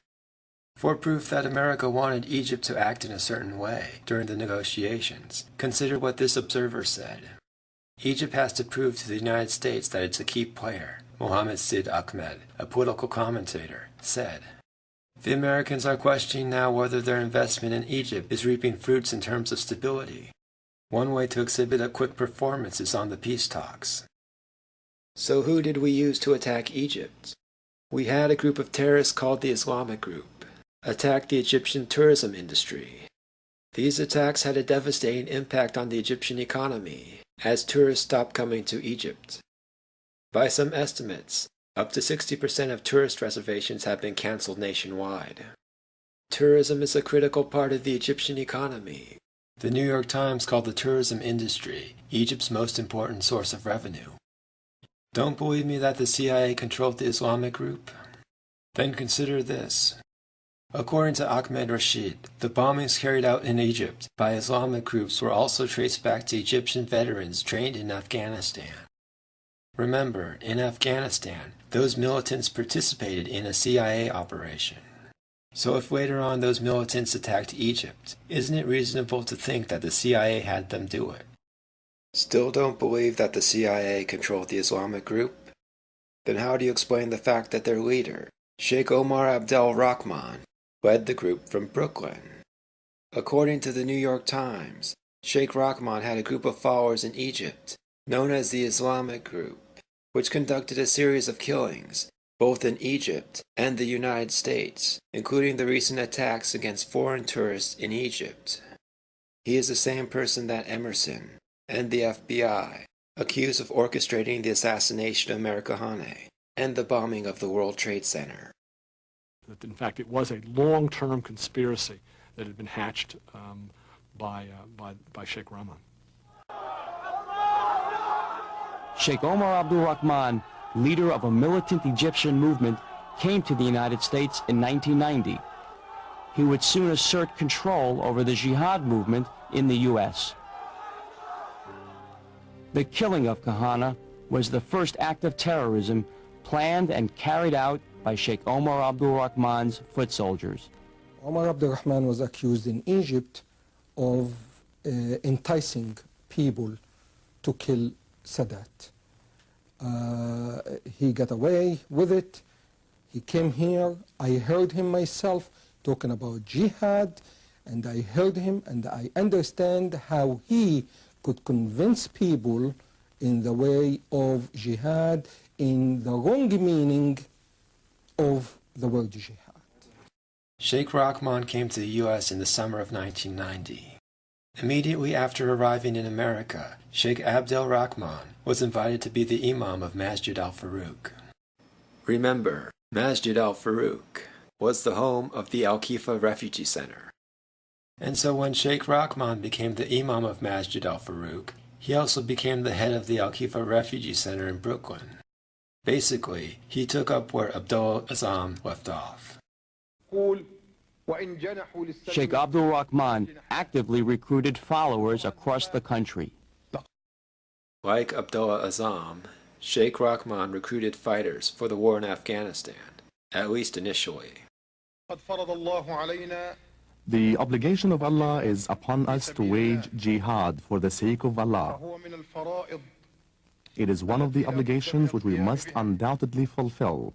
For proof that America wanted Egypt to act in a certain way during the negotiations, consider what this observer said. Egypt has to prove to the United States that it's a key player, Mohammed Sid Ahmed, a political commentator, said. The Americans are questioning now whether their investment in Egypt is reaping fruits in terms of stability. One way to exhibit a quick performance is on the peace talks. So who did we use to attack Egypt? We had a group of terrorists called the Islamic Group, attack the Egyptian tourism industry. These attacks had a devastating impact on the Egyptian economy, as tourists stopped coming to Egypt. By some estimates, up to 60% of tourist reservations have been cancelled nationwide. Tourism is a critical part of the Egyptian economy. The New York Times called the tourism industry Egypt's most important source of revenue. Don't believe me that the CIA controlled the Islamic Group? Then consider this. According to Ahmed Rashid, the bombings carried out in Egypt by Islamic groups were also traced back to Egyptian veterans trained in Afghanistan. Remember, in Afghanistan, those militants participated in a CIA operation. So if later on those militants attacked Egypt, isn't it reasonable to think that the CIA had them do it? Still don't believe that the CIA controlled the Islamic group? Then how do you explain the fact that their leader, Sheikh Omar Abdel Rahman, led the group from Brooklyn? According to the New York Times, Sheikh Rahman had a group of followers in Egypt, known as the Islamic Group, which conducted a series of killings, both in Egypt and the United States, including the recent attacks against foreign tourists in Egypt. He is the same person that Emerson and the FBI accused of orchestrating the assassination of Mercenaires and the bombing of the World Trade Center. That in fact it was a long-term conspiracy that had been hatched by Sheikh Rahman. Sheikh Omar Abdul Rahman, leader of a militant Egyptian movement, came to the United States in 1990. He would soon assert control over the jihad movement in the U.S. The killing of Kahana was the first act of terrorism planned and carried out by Sheikh Omar Abdul Rahman's foot soldiers. Omar Abdul Rahman was accused in Egypt of enticing people to kill Sadat. He got away with it. He came here. I heard him myself talking about jihad, and I heard him and I understand how he could convince people in the way of jihad, in the wrong meaning of the word jihad. Sheikh Rahman came to the U.S. in the summer of 1990. Immediately after arriving in America, Sheikh Abdel Rahman was invited to be the Imam of Masjid al-Faruq. Remember, Masjid al-Faruq was the home of the Al-Khifa Refugee Center. And so when Sheikh Rahman became the Imam of Masjid al-Faruq, he also became the head of the Al-Khifa Refugee Center in Brooklyn. Basically, he took up where Abdul Azam left off. Sheikh Abdul Rahman actively recruited followers across the country. Like Abdullah Azam, Sheikh Rahman recruited fighters for the war in Afghanistan, at least initially. The obligation of Allah is upon us to wage jihad for the sake of Allah. It is one of the obligations which we must undoubtedly fulfill.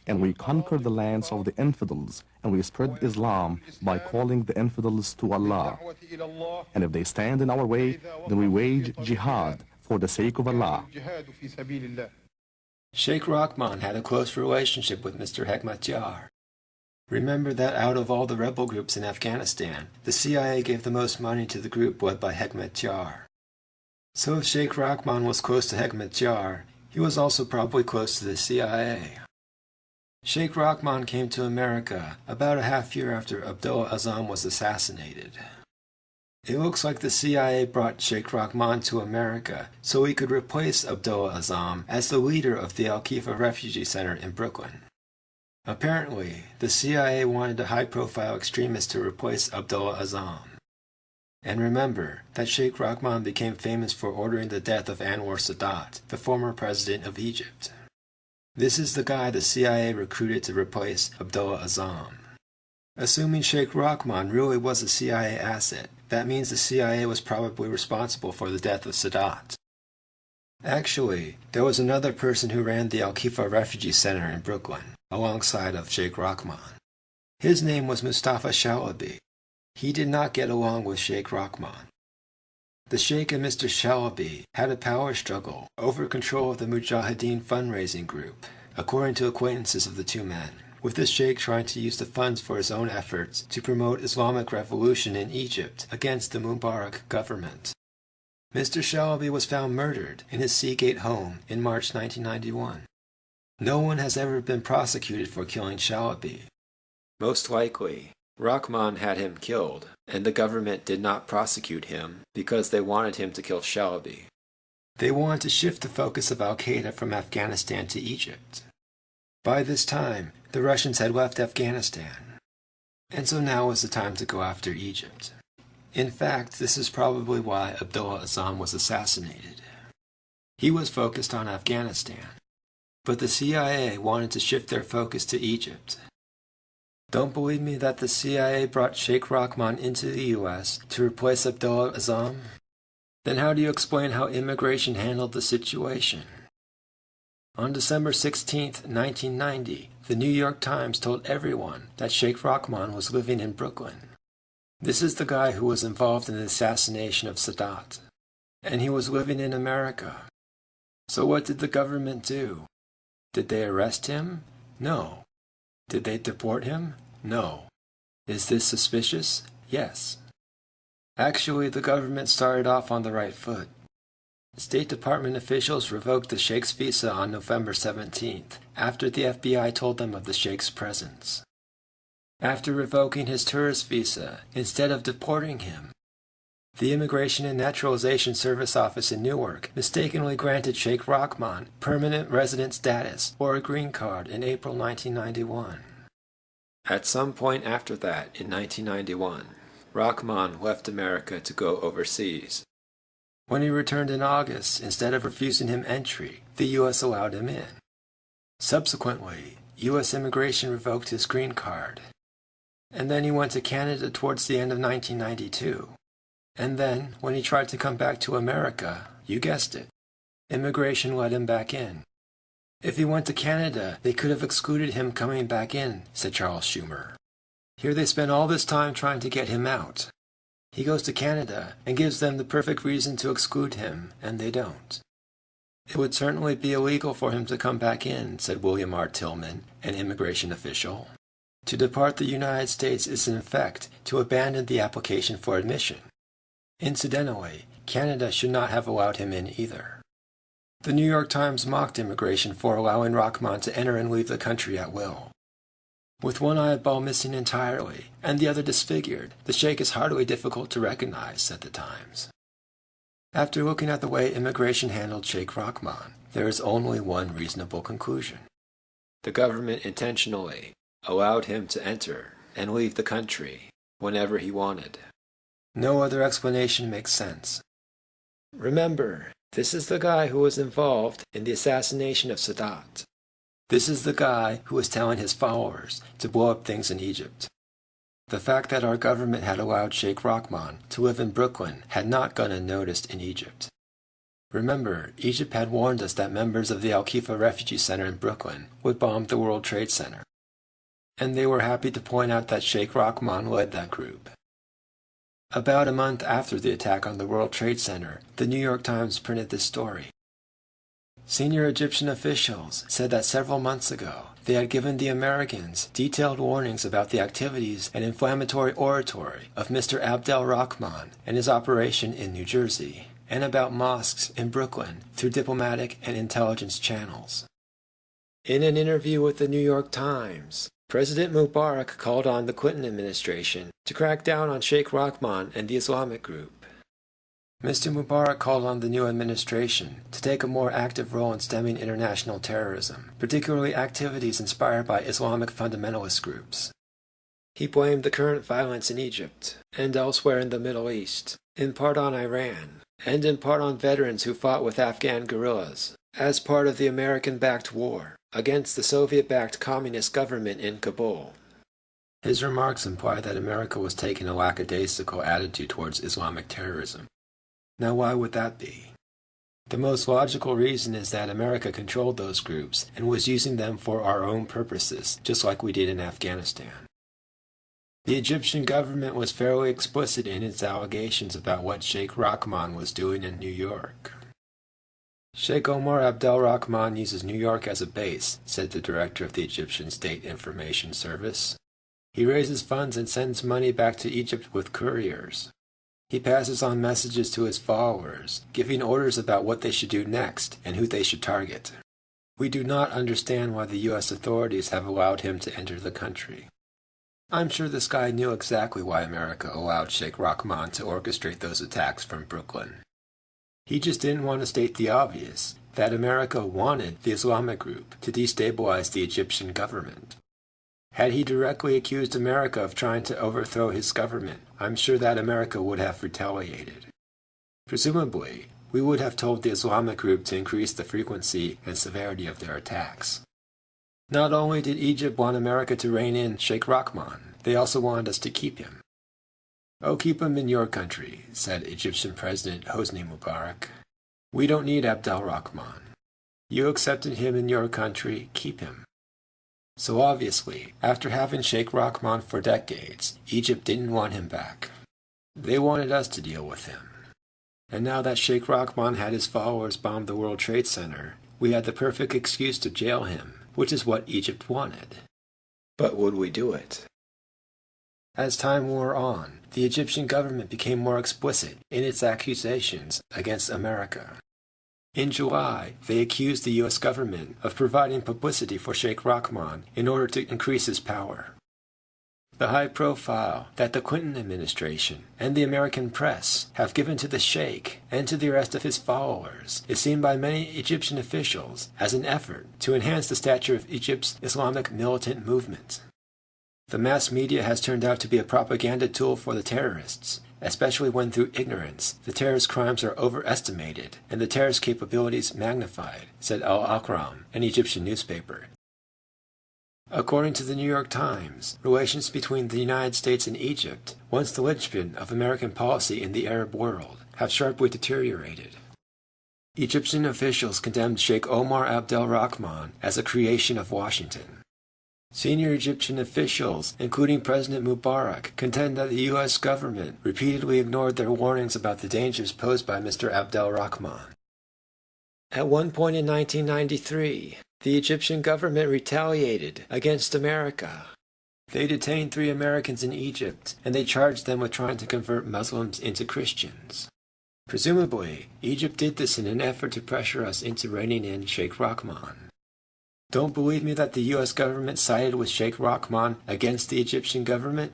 And we conquer the lands of the infidels, and we spread Islam by calling the infidels to Allah. And if they stand in our way, then we wage jihad for the sake of Allah. Sheikh Rahman had a close relationship with Mr. Hekmatyar. Remember that out of all the rebel groups in Afghanistan, the CIA gave the most money to the group led by Hekmatyar. So if Sheikh Rahman was close to Hekmatyar, he was also probably close to the CIA. Sheikh Rahman came to America about a half year after Abdullah Azam was assassinated. It looks like the CIA brought Sheikh Rahman to America so he could replace Abdullah Azam as the leader of the Al-Khifa Refugee Center in Brooklyn. Apparently, the CIA wanted a high-profile extremist to replace Abdullah Azam. And remember that Sheikh Rahman became famous for ordering the death of Anwar Sadat, the former president of Egypt. This is the guy the CIA recruited to replace Abdullah Azam. Assuming Sheikh Rahman really was a CIA asset, that means the CIA was probably responsible for the death of Sadat. Actually, there was another person who ran the Al-Khifa Refugee Center in Brooklyn, alongside of Sheikh Rahman. His name was Mustafa Shalabi. He did not get along with Sheikh Rahman. The Sheikh and Mr. Shalabi had a power struggle over control of the Mujahideen fundraising group, according to acquaintances of the two men, with the Sheikh trying to use the funds for his own efforts to promote Islamic revolution in Egypt against the Mubarak government. Mr. Shalabi was found murdered in his Seagate home in March 1991. No one has ever been prosecuted for killing Shalabi. Most likely, Rahman had him killed, and the government did not prosecute him because they wanted him to kill Shalabi. They wanted to shift the focus of Al Qaeda from Afghanistan to Egypt. By this time, the Russians had left Afghanistan, and so now was the time to go after Egypt. In fact, this is probably why Abdullah Azam was assassinated. He was focused on Afghanistan, but the CIA wanted to shift their focus to Egypt. Don't believe me that the CIA brought Sheikh Rahman into the U.S. to replace Abdullah Azam? Then how do you explain how immigration handled the situation? On December 16, 1990, the New York Times told everyone that Sheikh Rahman was living in Brooklyn. This is the guy who was involved in the assassination of Sadat, and he was living in America. So what did the government do? Did they arrest him? No. Did they deport him? No. Is this suspicious? Yes. Actually, the government started off on the right foot. State Department officials revoked the Sheikh's visa on November 17th, after the FBI told them of the Sheikh's presence. After revoking his tourist visa, instead of deporting him, the Immigration and Naturalization Service Office in Newark mistakenly granted Sheikh Rahman permanent resident status or a green card in April 1991. At some point after that, in 1991, Rahman left America to go overseas. When he returned in August, instead of refusing him entry, the U.S. allowed him in. Subsequently, U.S. immigration revoked his green card. And then he went to Canada towards the end of 1992. And then, when he tried to come back to America, you guessed it, immigration let him back in. If he went to Canada, they could have excluded him coming back in, said Charles Schumer. Here they spend all this time trying to get him out. He goes to Canada and gives them the perfect reason to exclude him, and they don't. It would certainly be illegal for him to come back in, said William R. Tillman, an immigration official. To depart the United States is in effect to abandon the application for admission. Incidentally, Canada should not have allowed him in either. The New York Times mocked immigration for allowing Rahman to enter and leave the country at will. With one eyeball missing entirely, and the other disfigured, the sheikh is hardly difficult to recognize, said the Times. After looking at the way immigration handled Sheikh Rahman, there is only one reasonable conclusion. The government intentionally allowed him to enter and leave the country whenever he wanted. No other explanation makes sense. Remember, this is the guy who was involved in the assassination of Sadat. This is the guy who was telling his followers to blow up things in Egypt. The fact that our government had allowed Sheikh Rahman to live in Brooklyn had not gone unnoticed in Egypt. Remember, Egypt had warned us that members of the Al-Khifa Refugee Center in Brooklyn would bomb the World Trade Center. And they were happy to point out that Sheikh Rahman led that group. About a month after the attack on the World Trade Center, the New York Times printed this story. Senior Egyptian officials said that several months ago, they had given the Americans detailed warnings about the activities and inflammatory oratory of Mr. Abdel Rahman and his operation in New Jersey, and about mosques in Brooklyn through diplomatic and intelligence channels. In an interview with the New York Times, President Mubarak called on the Clinton administration to crack down on Sheikh Rahman and the Islamic group. Mr. Mubarak called on the new administration to take a more active role in stemming international terrorism, particularly activities inspired by Islamic fundamentalist groups. He blamed the current violence in Egypt and elsewhere in the Middle East, in part on Iran, and in part on veterans who fought with Afghan guerrillas, as part of the American-backed war against the Soviet-backed communist government in Kabul. His remarks imply that America was taking a lackadaisical attitude towards Islamic terrorism. Now why would that be? The most logical reason is that America controlled those groups and was using them for our own purposes, just like we did in Afghanistan. The Egyptian government was fairly explicit in its allegations about what Sheikh Rahman was doing in New York. Sheikh Omar Abdel Rahman uses New York as a base, said the director of the Egyptian State Information Service. He raises funds and sends money back to Egypt with couriers. He passes on messages to his followers, giving orders about what they should do next and who they should target. We do not understand why the U.S. authorities have allowed him to enter the country. I'm sure this guy knew exactly why America allowed Sheikh Rahman to orchestrate those attacks from Brooklyn. He just didn't want to state the obvious, that America wanted the Islamic group to destabilize the Egyptian government. Had he directly accused America of trying to overthrow his government, I'm sure that America would have retaliated. Presumably, we would have told the Islamic group to increase the frequency and severity of their attacks. Not only did Egypt want America to rein in Sheikh Rahman, they also wanted us to keep him. "Oh, keep him in your country," said Egyptian President Hosni Mubarak. "We don't need Abdel Rahman. You accepted him in your country, keep him." So obviously, after having Sheikh Rahman for decades, Egypt didn't want him back. They wanted us to deal with him. And now that Sheikh Rahman had his followers bomb the World Trade Center, we had the perfect excuse to jail him, which is what Egypt wanted. But would we do it? As time wore on, the Egyptian government became more explicit in its accusations against America. In July, they accused the U.S. government of providing publicity for Sheikh Rahman in order to increase his power. The high profile that the Clinton administration and the American press have given to the sheikh and to the rest of his followers is seen by many Egyptian officials as an effort to enhance the stature of Egypt's Islamic militant movement. The mass media has turned out to be a propaganda tool for the terrorists, especially when through ignorance the terrorist crimes are overestimated and the terrorist capabilities magnified, said Al-Akram, an Egyptian newspaper. According to the New York Times, relations between the United States and Egypt, once the linchpin of American policy in the Arab world, have sharply deteriorated. Egyptian officials condemned Sheikh Omar Abdel Rahman as a creation of Washington. Senior Egyptian officials, including President Mubarak, contend that the U.S. government repeatedly ignored their warnings about the dangers posed by Mr. Abdel Rahman. At one point in 1993, the Egyptian government retaliated against America. They detained 3 Americans in Egypt, and they charged them with trying to convert Muslims into Christians. Presumably, Egypt did this in an effort to pressure us into reining in Sheikh Rahman. Don't believe me that the U.S. government sided with Sheikh Rahman against the Egyptian government?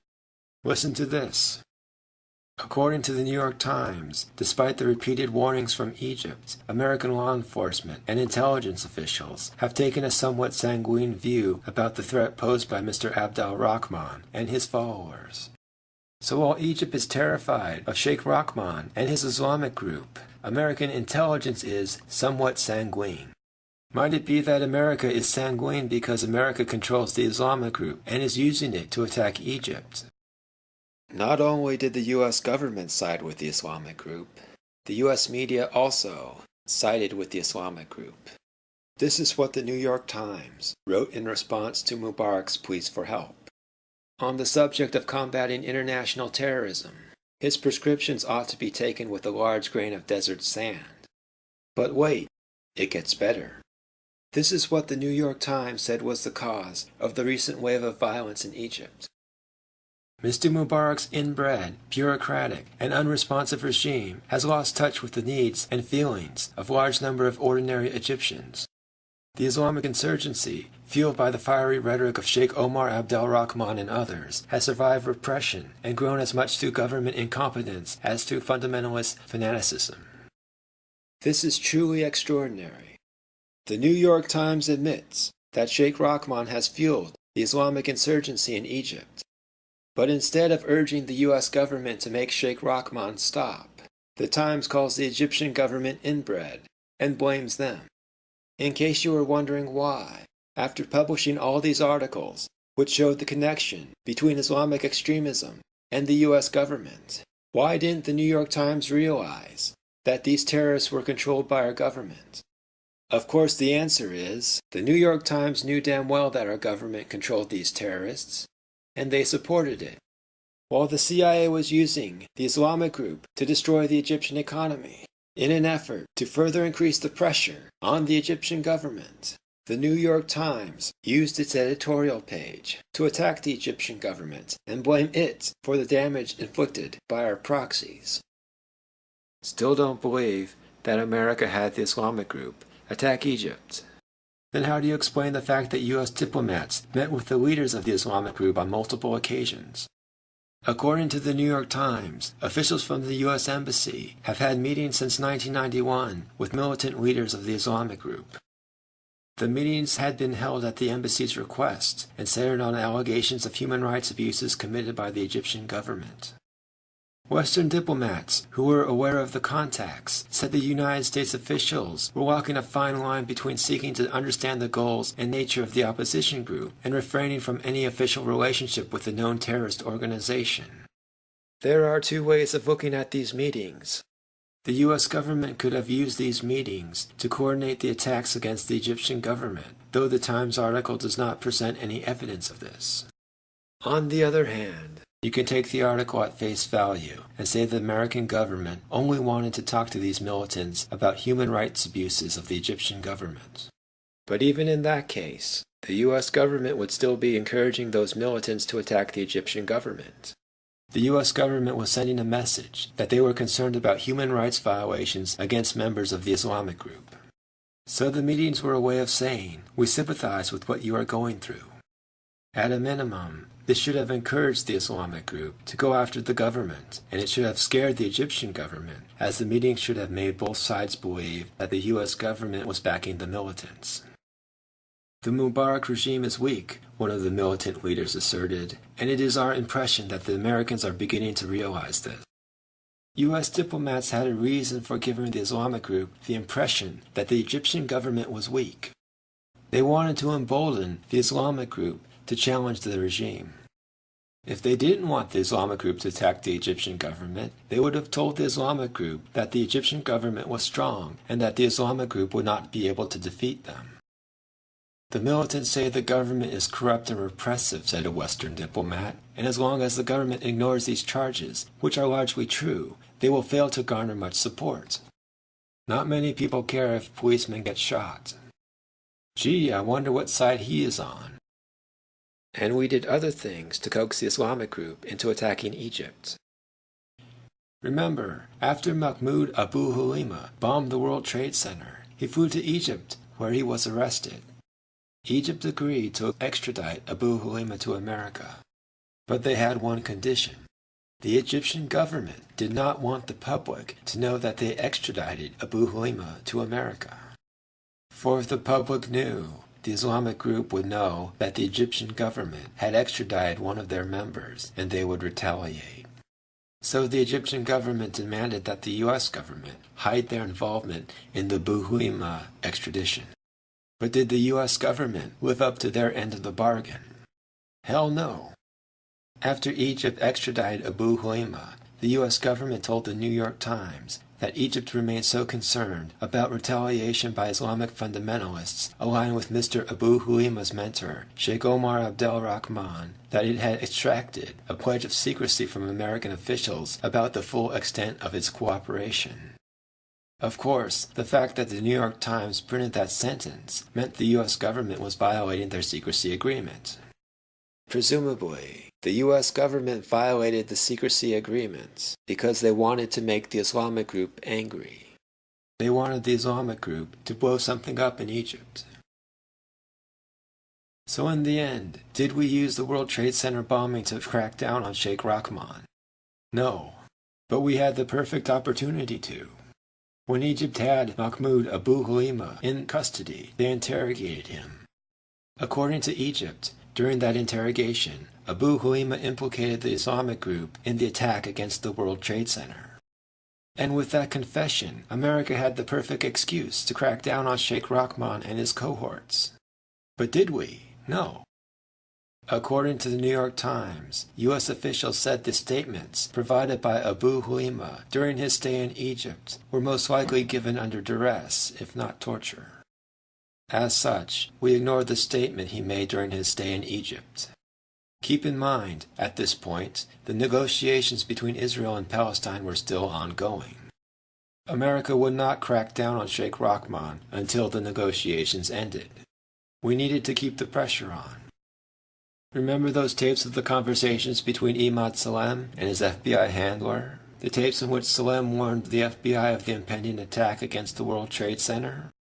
Listen to this. According to the New York Times, despite the repeated warnings from Egypt, American law enforcement and intelligence officials have taken a somewhat sanguine view about the threat posed by Mr. Abdel Rahman and his followers. So while Egypt is terrified of Sheikh Rahman and his Islamic group, American intelligence is somewhat sanguine. Might it be that America is sanguine because America controls the Islamic group and is using it to attack Egypt? Not only did the U.S. government side with the Islamic group, the U.S. media also sided with the Islamic group. This is what the New York Times wrote in response to Mubarak's pleas for help. On the subject of combating international terrorism, his prescriptions ought to be taken with a large grain of desert sand. But wait, it gets better. This is what the New York Times said was the cause of the recent wave of violence in Egypt. Mr. Mubarak's inbred, bureaucratic, and unresponsive regime has lost touch with the needs and feelings of a large number of ordinary Egyptians. The Islamic insurgency, fueled by the fiery rhetoric of Sheikh Omar Abdel Rahman and others, has survived repression and grown as much through government incompetence as through fundamentalist fanaticism. This is truly extraordinary. The New York Times admits that Sheikh Rahman has fueled the Islamic insurgency in Egypt. But instead of urging the U.S. government to make Sheikh Rahman stop, the Times calls the Egyptian government inbred and blames them. In case you were wondering why, after publishing all these articles, which showed the connection between Islamic extremism and the U.S. government, why didn't the New York Times realize that these terrorists were controlled by our government? Of course, the answer is, the New York Times knew damn well that our government controlled these terrorists, and they supported it. While the CIA was using the Islamic group to destroy the Egyptian economy, in an effort to further increase the pressure on the Egyptian government, the New York Times used its editorial page to attack the Egyptian government and blame it for the damage inflicted by our proxies. Still don't believe that America had the Islamic group attack Egypt? Then how do you explain the fact that U.S. diplomats met with the leaders of the Islamic group on multiple occasions? According to the New York Times, officials from the U.S. Embassy have had meetings since 1991 with militant leaders of the Islamic group. The meetings had been held at the embassy's request and centered on allegations of human rights abuses committed by the Egyptian government. Western diplomats who were aware of the contacts said the United States officials were walking a fine line between seeking to understand the goals and nature of the opposition group and refraining from any official relationship with the known terrorist organization. There are two ways of looking at these meetings. The U.S. government could have used these meetings to coordinate the attacks against the Egyptian government, though the Times article does not present any evidence of this. On the other hand, you can take the article at face value and say the American government only wanted to talk to these militants about human rights abuses of the Egyptian government. But even in that case, the U.S. government would still be encouraging those militants to attack the Egyptian government. The U.S. government was sending a message that they were concerned about human rights violations against members of the Islamic group. So the meetings were a way of saying, we sympathize with what you are going through. At a minimum, this should have encouraged the Islamic group to go after the government, and it should have scared the Egyptian government, as the meeting should have made both sides believe that the U.S. government was backing the militants. The Mubarak regime is weak, one of the militant leaders asserted, and it is our impression that the Americans are beginning to realize this. U.S. diplomats had a reason for giving the Islamic group the impression that the Egyptian government was weak. They wanted to embolden the Islamic group to challenge the regime. If they didn't want the Islamic group to attack the Egyptian government, they would have told the Islamic group that the Egyptian government was strong and that the Islamic group would not be able to defeat them. The militants say the government is corrupt and repressive, said a Western diplomat, and as long as the government ignores these charges, which are largely true, they will fail to garner much support. Not many people care if policemen get shot. Gee, I wonder what side he is on. And we did other things to coax the Islamic group into attacking Egypt. Remember, after Mahmoud Abu Halima bombed the World Trade Center, he flew to Egypt, where he was arrested. Egypt agreed to extradite Abu Halima to America. But they had one condition. The Egyptian government did not want the public to know that they extradited Abu Halima to America. For if the public knew, the Islamic group would know that the Egyptian government had extradited one of their members, and they would retaliate. So the Egyptian government demanded that the U.S. government hide their involvement in the Abu Halima extradition. But did the U.S. government live up to their end of the bargain? Hell no. After Egypt extradited Abu Halima, the U.S. government told the New York Times that Egypt remained so concerned about retaliation by Islamic fundamentalists aligned with Mr. Abu Halima's mentor, Sheikh Omar Abdel Rahman, that it had extracted a pledge of secrecy from American officials about the full extent of its cooperation. Of course, the fact that the New York Times printed that sentence meant the U.S. government was violating their secrecy agreement. Presumably, the U.S. government violated the secrecy agreement because they wanted to make the Islamic group angry. They wanted the Islamic group to blow something up in Egypt. So in the end, did we use the World Trade Center bombing to crack down on Sheikh Rahman? No, but we had the perfect opportunity to. When Egypt had Mahmoud Abu Halima in custody, they interrogated him. According to Egypt, during that interrogation, Abu Halima implicated the Islamic group in the attack against the World Trade Center. And with that confession, America had the perfect excuse to crack down on Sheikh Rahman and his cohorts. But did we? No. According to the New York Times, U.S. officials said the statements provided by Abu Halima during his stay in Egypt were most likely given under duress, if not torture. As such, we ignored the statement he made during his stay in Egypt. Keep in mind, at this point, the negotiations between Israel and Palestine were still ongoing. America would not crack down on Sheikh Rahman until the negotiations ended. We needed to keep the pressure on. Remember those tapes of the conversations between Imad Salem and his FBI handler? The tapes in which Salem warned the FBI of the impending attack against the World Trade Center?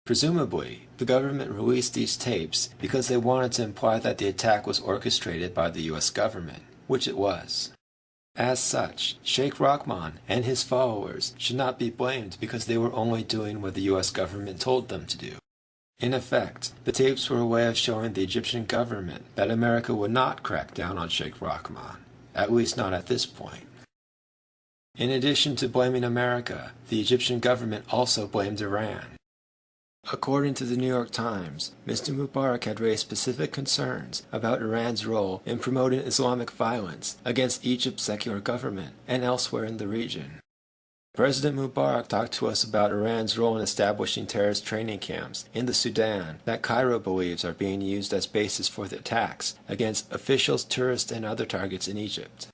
Presumably, the government released these tapes because they wanted to imply that the attack was orchestrated by the U.S. government, which it was. As such, Sheikh Rahman and his followers should not be blamed because they were only doing what the U.S. government told them to do. In effect, the tapes were a way of showing the Egyptian government that America would not crack down on Sheikh Rahman, at least not at this point. In addition to blaming America, the Egyptian government also blamed Iran. According to the New York Times, Mr. Mubarak had raised specific concerns about Iran's role in promoting Islamic violence against Egypt's secular government and elsewhere in the region. President Mubarak talked to us about Iran's role in establishing terrorist training camps in the Sudan that Cairo believes are being used as bases for the attacks against officials, tourists, and other targets in Egypt.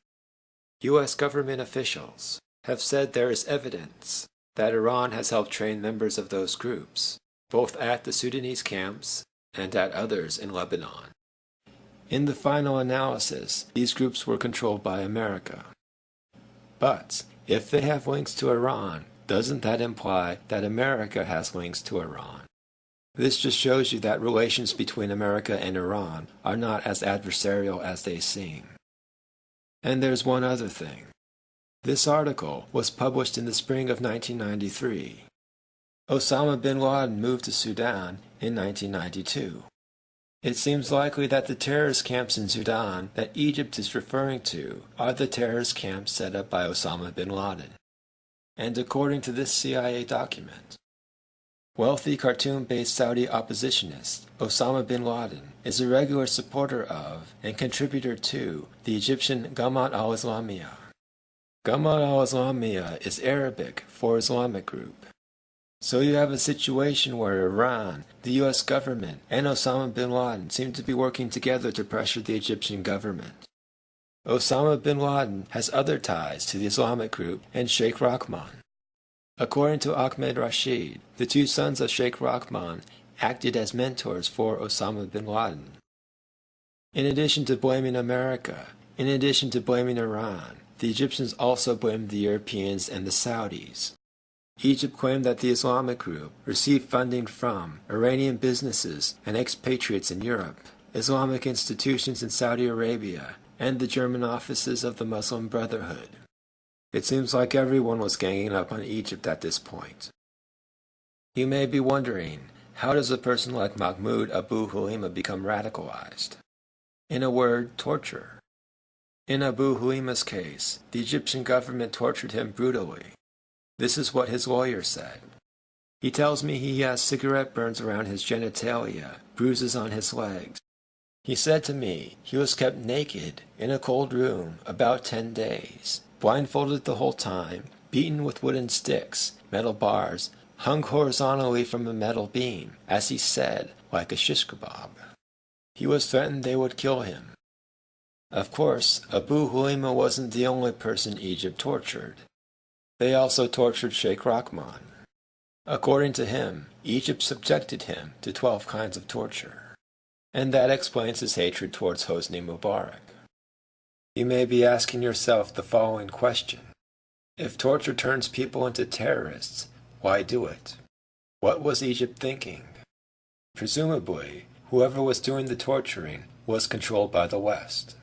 U.S. government officials have said there is evidence that Iran has helped train members of those groups, both at the Sudanese camps and at others in Lebanon. In the final analysis, these groups were controlled by America. But if they have links to Iran, doesn't that imply that America has links to Iran? This just shows you that relations between America and Iran are not as adversarial as they seem. And there's one other thing. This article was published in the spring of 1993. Osama bin Laden moved to Sudan in 1992. It seems likely that the terrorist camps in Sudan that Egypt is referring to are the terrorist camps set up by Osama bin Laden. And according to this CIA document, wealthy Khartoum-based Saudi oppositionist Osama bin Laden is a regular supporter of and contributor to the Egyptian Jamaat al-Islamiyah. Jamaat al-Islamiyah is Arabic for Islamic group. So you have a situation where Iran, the U.S. government, and Osama bin Laden seem to be working together to pressure the Egyptian government. Osama bin Laden has other ties to the Islamic group and Sheikh Rahman. According to Ahmed Rashid, the two sons of Sheikh Rahman acted as mentors for Osama bin Laden. In addition to blaming America, in addition to blaming Iran, the Egyptians also blamed the Europeans and the Saudis. Egypt claimed that the Islamic group received funding from Iranian businesses and expatriates in Europe, Islamic institutions in Saudi Arabia, and the German offices of the Muslim Brotherhood. It seems like everyone was ganging up on Egypt at this point. You may be wondering, how does a person like Mahmoud Abu Halima become radicalized? In a word, torture. In Abu Halima's case, the Egyptian government tortured him brutally. This is what his lawyer said. He tells me he has cigarette burns around his genitalia, bruises on his legs. He said to me he was kept naked in a cold room about 10 days, blindfolded the whole time, beaten with wooden sticks, metal bars, hung horizontally from a metal beam, as he said, like a shish kebab. He was threatened they would kill him. Of course, Abu Halima wasn't the only person Egypt tortured. They also tortured Sheikh Rahman. According to him, Egypt subjected him to 12 kinds of torture. And that explains his hatred towards Hosni Mubarak. You may be asking yourself the following question. If torture turns people into terrorists, why do it? What was Egypt thinking? Presumably, whoever was doing the torturing was controlled by the West.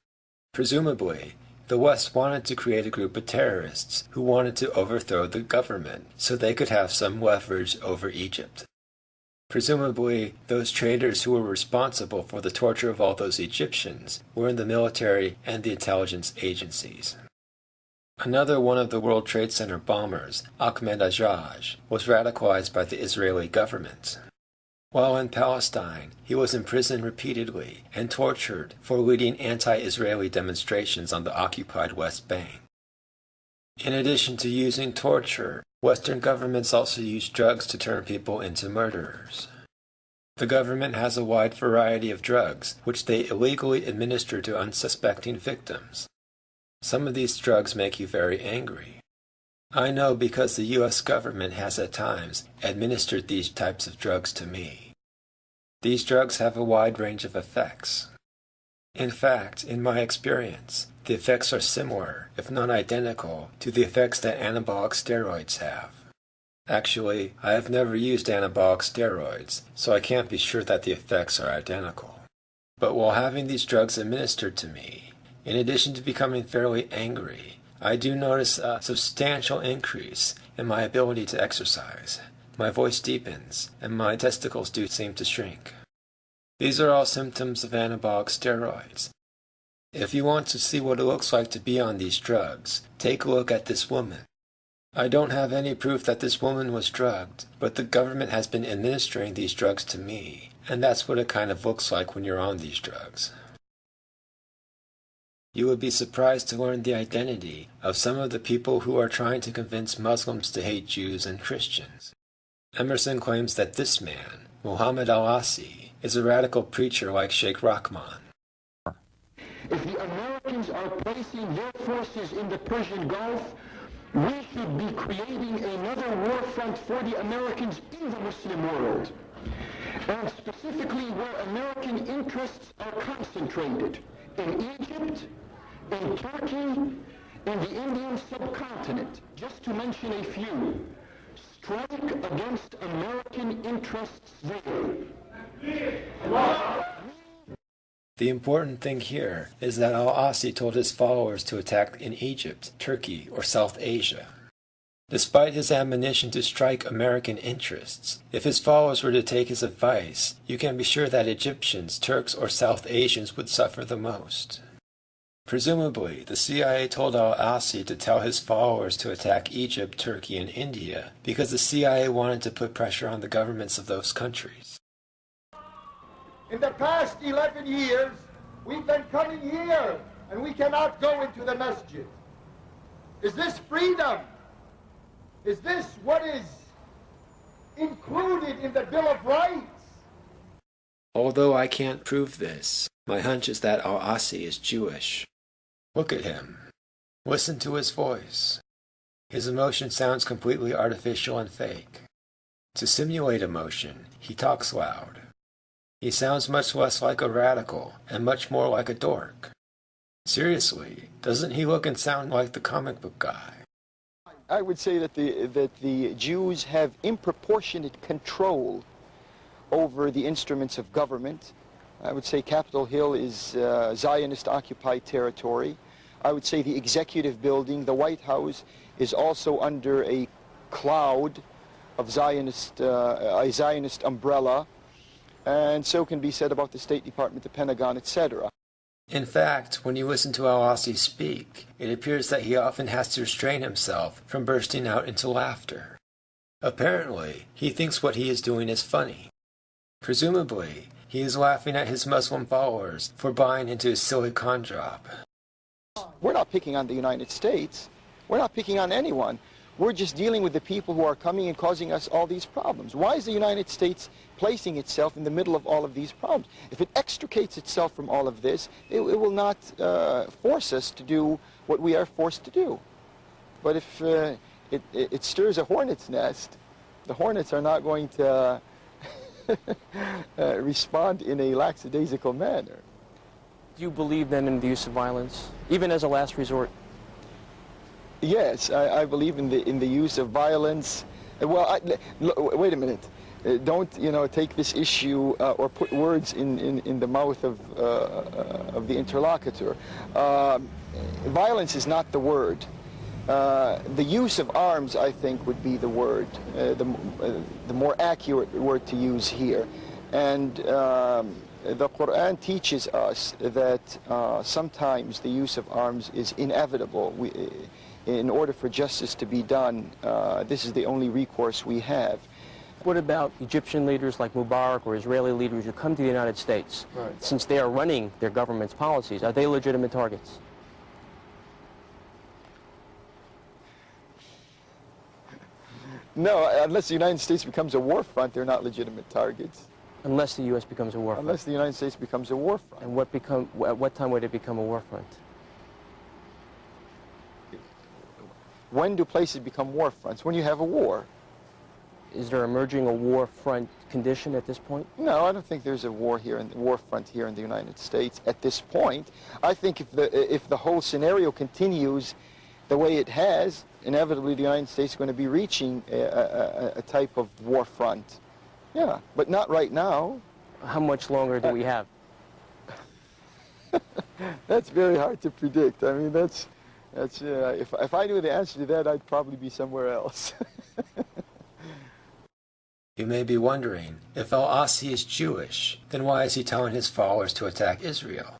Presumably, the West wanted to create a group of terrorists who wanted to overthrow the government so they could have some leverage over Egypt. Presumably, those traitors who were responsible for the torture of all those Egyptians were in the military and the intelligence agencies. Another one of the World Trade Center bombers, Ahmed Ajaj, was radicalized by the Israeli government. While in Palestine, he was imprisoned repeatedly and tortured for leading anti-Israeli demonstrations on the occupied West Bank. In addition to using torture, Western governments also use drugs to turn people into murderers. The government has a wide variety of drugs, which they illegally administer to unsuspecting victims. Some of these drugs make you very angry. I know because the U.S. government has at times administered these types of drugs to me. These drugs have a wide range of effects. In fact, in my experience, the effects are similar, if not identical, to the effects that anabolic steroids have. Actually, I have never used anabolic steroids, so I can't be sure that the effects are identical. But while having these drugs administered to me, in addition to becoming fairly angry, I do notice a substantial increase in my ability to exercise. My voice deepens, and my testicles do seem to shrink. These are all symptoms of anabolic steroids. If you want to see what it looks like to be on these drugs, take a look at this woman. I don't have any proof that this woman was drugged, but the government has been administering these drugs to me, and that's what it kind of looks like when you're on these drugs. You would be surprised to learn the identity of some of the people who are trying to convince Muslims to hate Jews and Christians. Emerson claims that this man, Muhammad al-Asi, is a radical preacher like Sheikh Rahman. If the Americans are placing their forces in the Persian Gulf, we should be creating another war front for the Americans in the Muslim world, and specifically where American interests are concentrated, in Egypt, in Turkey, in the Indian subcontinent, just to mention a few. Strike against American interests there. The important thing here is that al-Asi told his followers to attack in Egypt, Turkey, or South Asia. Despite his admonition to strike American interests, if his followers were to take his advice, you can be sure that Egyptians, Turks, or South Asians would suffer the most. Presumably, the CIA told al-Asi to tell his followers to attack Egypt, Turkey, and India because the CIA wanted to put pressure on the governments of those countries. In the past 11 years, we've been coming here, and we cannot go into the masjid. Is this freedom? Is this what is included in the Bill of Rights? Although I can't prove this, my hunch is that al-Asi is Jewish. Look at him. Listen to his voice. His emotion sounds completely artificial and fake. To simulate emotion, he talks loud. He sounds much less like a radical and much more like a dork. Seriously, doesn't he look and sound like the comic book guy? I would say that the Jews have disproportionate control over the instruments of government. I would say Capitol Hill is Zionist-occupied territory. I would say the executive building, the White House, is also under a cloud of a Zionist umbrella, and so can be said about the State Department, the Pentagon, etc. In fact, when you listen to al-Asi speak, it appears that he often has to restrain himself from bursting out into laughter. Apparently, he thinks what he is doing is funny. Presumably, he is laughing at his Muslim followers for buying into his silly con job. We're not picking on the United States. We're not picking on anyone. We're just dealing with the people who are coming and causing us all these problems. Why is the United States placing itself in the middle of all of these problems? If it extricates itself from all of this, it will not force us to do what we are forced to do. But if it stirs a hornet's nest, the hornets are not going to respond in a lackadaisical manner. Do you believe then in the use of violence, even as a last resort? Yes, I believe in the use of violence. Well, wait a minute. Don't take this issue or put words in the mouth of the interlocutor. Violence is not the word. The use of arms, I think, would be the word, the more accurate word to use here. And the Quran teaches us that sometimes the use of arms is inevitable. In order for justice to be done, this is the only recourse we have. What about Egyptian leaders like Mubarak or Israeli leaders who come to the United States? Right. Since they are running their government's policies, are they legitimate targets? No, unless the United States becomes a war front, they're not legitimate targets. Unless the U.S. becomes a war front? Unless the United States becomes a war front. And at what time would it become a war front? When do places become war fronts? When you have a war. Is there emerging a war front condition at this point? No, I don't think there's a war front here in the United States at this point. I think if the whole scenario continues the way it has, inevitably the United States is going to be reaching a type of war front. Yeah, but not right now. How much longer do we have? That's very hard to predict. I mean, if I knew the answer to that, I'd probably be somewhere else. You may be wondering, if al-Asi is Jewish, then why is he telling his followers to attack Israel?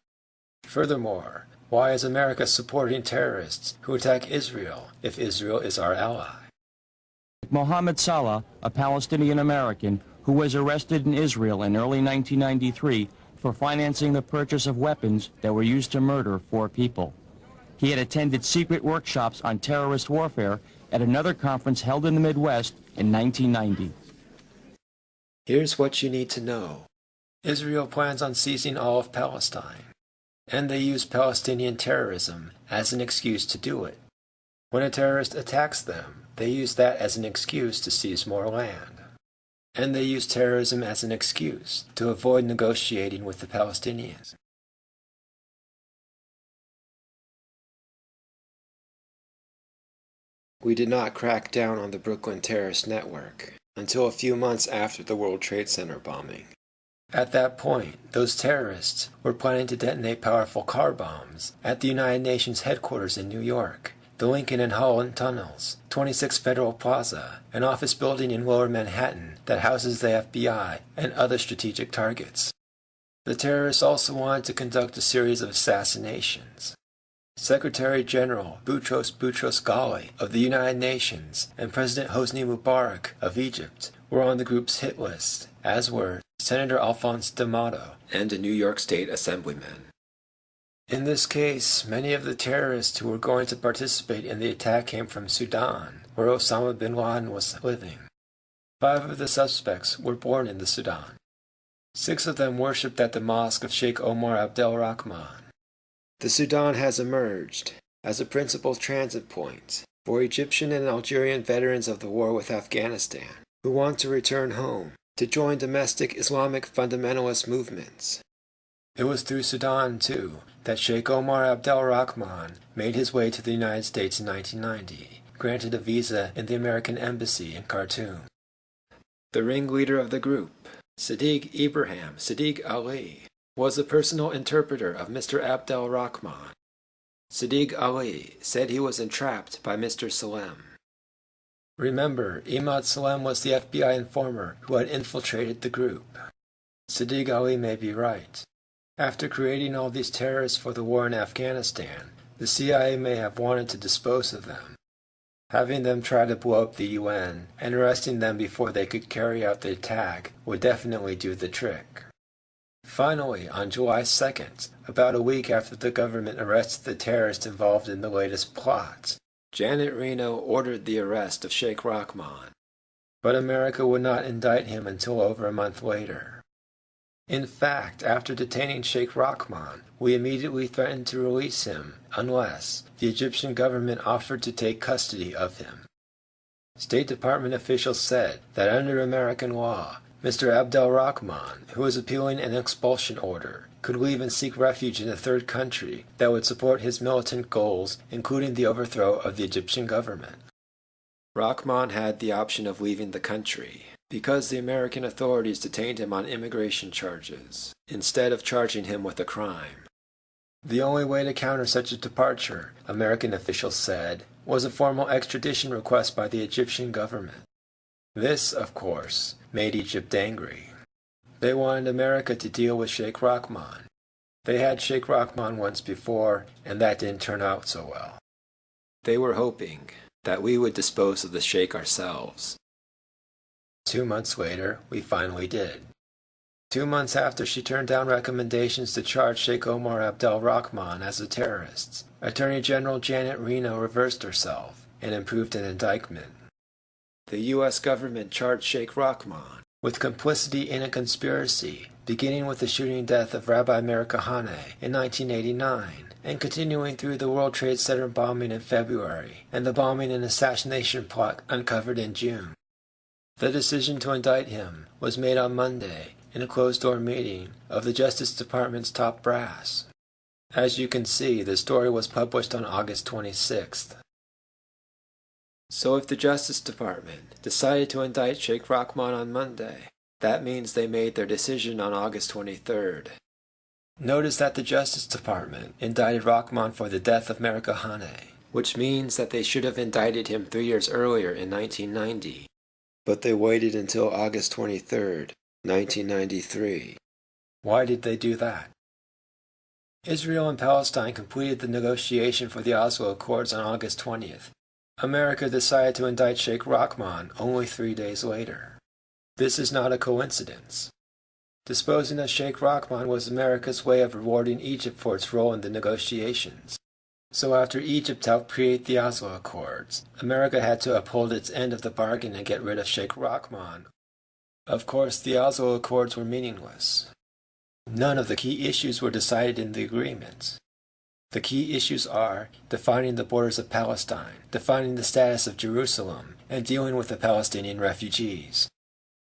Furthermore, why is America supporting terrorists who attack Israel if Israel is our ally? Mohammed Salah, a Palestinian American who was arrested in Israel in early 1993 for financing the purchase of weapons that were used to murder 4 people. He had attended secret workshops on terrorist warfare at another conference held in the Midwest in 1990. Here's what you need to know. Israel plans on seizing all of Palestine, and they use Palestinian terrorism as an excuse to do it. When a terrorist attacks them, they use that as an excuse to seize more land. And they use terrorism as an excuse to avoid negotiating with the Palestinians. We did not crack down on the Brooklyn terrorist network until a few months after the World Trade Center bombing. At that point, those terrorists were planning to detonate powerful car bombs at the United Nations headquarters in New York the Lincoln and Holland tunnels, 26 Federal Plaza, an office building in Lower Manhattan that houses the FBI, and other strategic targets. The terrorists also wanted to conduct a series of assassinations. Secretary General Boutros Ghali of the United Nations and President Hosni Mubarak of Egypt were on the group's hit list, as were Senator Alphonse D'Amato and a New York State Assemblyman. In this case, many of the terrorists who were going to participate in the attack came from Sudan, where Osama bin Laden was living. 5 of the suspects were born in the Sudan. 6 of them worshipped at the mosque of Sheikh Omar Abdel Rahman. The Sudan has emerged as a principal transit point for Egyptian and Algerian veterans of the war with Afghanistan who want to return home to join domestic Islamic fundamentalist movements. It was through Sudan, too, that Sheikh Omar Abdel Rahman made his way to the United States in 1990, granted a visa in the American Embassy in Khartoum. The ringleader of the group, Sadiq Ibrahim Sadiq Ali, was a personal interpreter of Mr. Abdel Rahman. Sadiq Ali said he was entrapped by Mr. Salem. Remember, Imad Salem was the FBI informer who had infiltrated the group. Sadiq Ali may be right. After creating all these terrorists for the war in Afghanistan, the CIA may have wanted to dispose of them. Having them try to blow up the UN and arresting them before they could carry out the attack would definitely do the trick. Finally, on July 2nd, about a week after the government arrested the terrorists involved in the latest plot, Janet Reno ordered the arrest of Sheikh Rahman. But America would not indict him until over a month later. In fact, after detaining Sheikh Rahman, we immediately threatened to release him unless the Egyptian government offered to take custody of him. State Department officials said that under American law, Mr. Abdel Rahman, who was appealing an expulsion order, could leave and seek refuge in a third country that would support his militant goals, including the overthrow of the Egyptian government. Rahman had the option of leaving the country, because the American authorities detained him on immigration charges, instead of charging him with a crime. The only way to counter such a departure, American officials said, was a formal extradition request by the Egyptian government. This, of course, made Egypt angry. They wanted America to deal with Sheikh Rahman. They had Sheikh Rahman once before, and that didn't turn out so well. They were hoping that we would dispose of the Sheikh ourselves. 2 months later, we finally did. 2 months after she turned down recommendations to charge Sheikh Omar Abdel Rahman as a terrorist, Attorney General Janet Reno reversed herself and approved an indictment. The U.S. government charged Sheikh Rahman with complicity in a conspiracy, beginning with the shooting death of Rabbi Meir Kahane in 1989, and continuing through the World Trade Center bombing in February and the bombing and assassination plot uncovered in June. The decision to indict him was made on Monday in a closed-door meeting of the Justice Department's top brass. As you can see, the story was published on August 26th. So if the Justice Department decided to indict Sheikh Rahman on Monday, that means they made their decision on August 23rd. Notice that the Justice Department indicted Rahman for the death of Meir Kahane, which means that they should have indicted him 3 years earlier in 1990. But they waited until August 23rd, 1993. Why did they do that? Israel and Palestine completed the negotiation for the Oslo Accords on August 20th. America decided to indict Sheikh Rahman only 3 days later. This is not a coincidence. Disposing of Sheikh Rahman was America's way of rewarding Egypt for its role in the negotiations. So after Egypt helped create the Oslo Accords, America had to uphold its end of the bargain and get rid of Sheikh Rahman. Of course, the Oslo Accords were meaningless. None of the key issues were decided in the agreement. The key issues are defining the borders of Palestine, defining the status of Jerusalem, and dealing with the Palestinian refugees.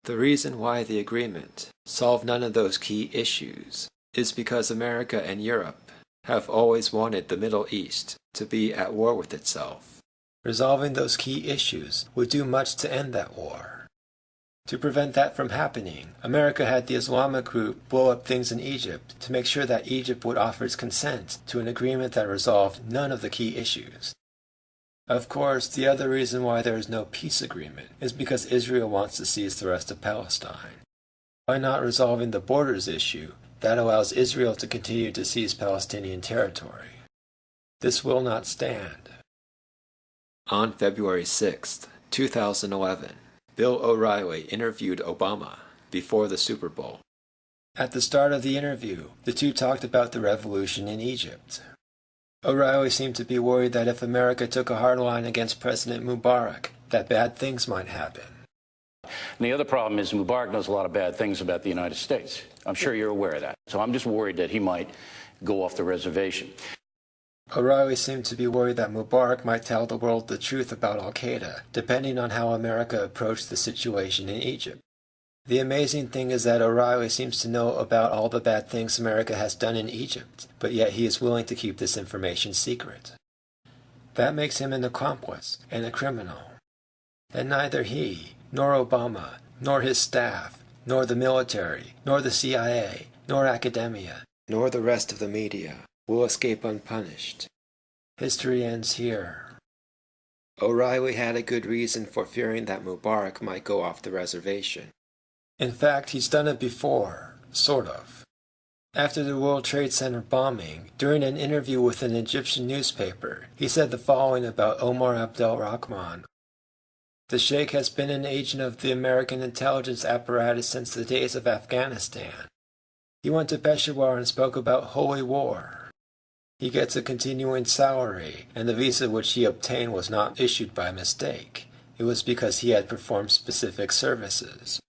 The reason why the agreement solved none of those key issues is because America and Europe have always wanted the Middle East to be at war with itself. Resolving those key issues would do much to end that war. To prevent that from happening, America had the Islamic group blow up things in Egypt to make sure that Egypt would offer its consent to an agreement that resolved none of the key issues. Of course, the other reason why there is no peace agreement is because Israel wants to seize the rest of Palestine. By not resolving the borders issue, that allows Israel to continue to seize Palestinian territory. This will not stand. On February 6, 2011, Bill O'Reilly interviewed Obama before the Super Bowl. At the start of the interview, the two talked about the revolution in Egypt. O'Reilly seemed to be worried that if America took a hard line against President Mubarak, that bad things might happen. And the other problem is Mubarak knows a lot of bad things about the United States. I'm sure you're aware of that. So I'm just worried that he might go off the reservation. O'Reilly seemed to be worried that Mubarak might tell the world the truth about Al Qaeda, depending on how America approached the situation in Egypt. The amazing thing is that O'Reilly seems to know about all the bad things America has done in Egypt, but yet he is willing to keep this information secret. That makes him an accomplice and a criminal. And neither he, nor Obama, nor his staff, nor the military, nor the CIA, nor academia, nor the rest of the media will escape unpunished. History ends here. O'Reilly had a good reason for fearing that Mubarak might go off the reservation. In fact, he's done it before, sort of. After the World Trade Center bombing, during an interview with an Egyptian newspaper, he said the following about Omar Abdel Rahman. The Sheikh has been an agent of the American intelligence apparatus since the days of Afghanistan. He went to Peshawar and spoke about holy war. He gets a continuing salary, and the visa which he obtained was not issued by mistake. It was because he had performed specific services.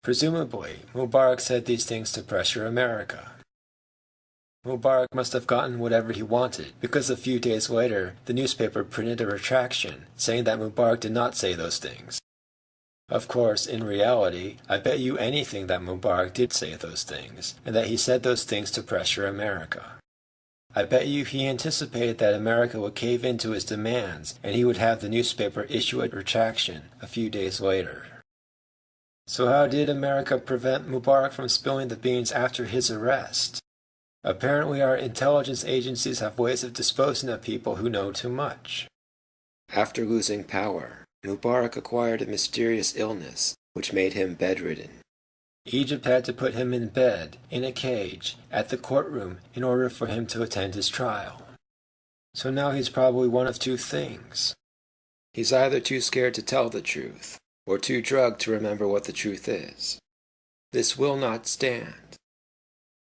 Presumably, Mubarak said these things to pressure America. Mubarak must have gotten whatever he wanted, because a few days later, the newspaper printed a retraction, saying that Mubarak did not say those things. Of course, in reality, I bet you anything that Mubarak did say those things, and that he said those things to pressure America. I bet you he anticipated that America would cave in to his demands, and he would have the newspaper issue a retraction a few days later. So how did America prevent Mubarak from spilling the beans after his arrest? Apparently our intelligence agencies have ways of disposing of people who know too much. After losing power, Mubarak acquired a mysterious illness, which made him bedridden. Egypt had to put him in bed, in a cage, at the courtroom in order for him to attend his trial. So now he's probably one of two things. He's either too scared to tell the truth, or too drugged to remember what the truth is. This will not stand.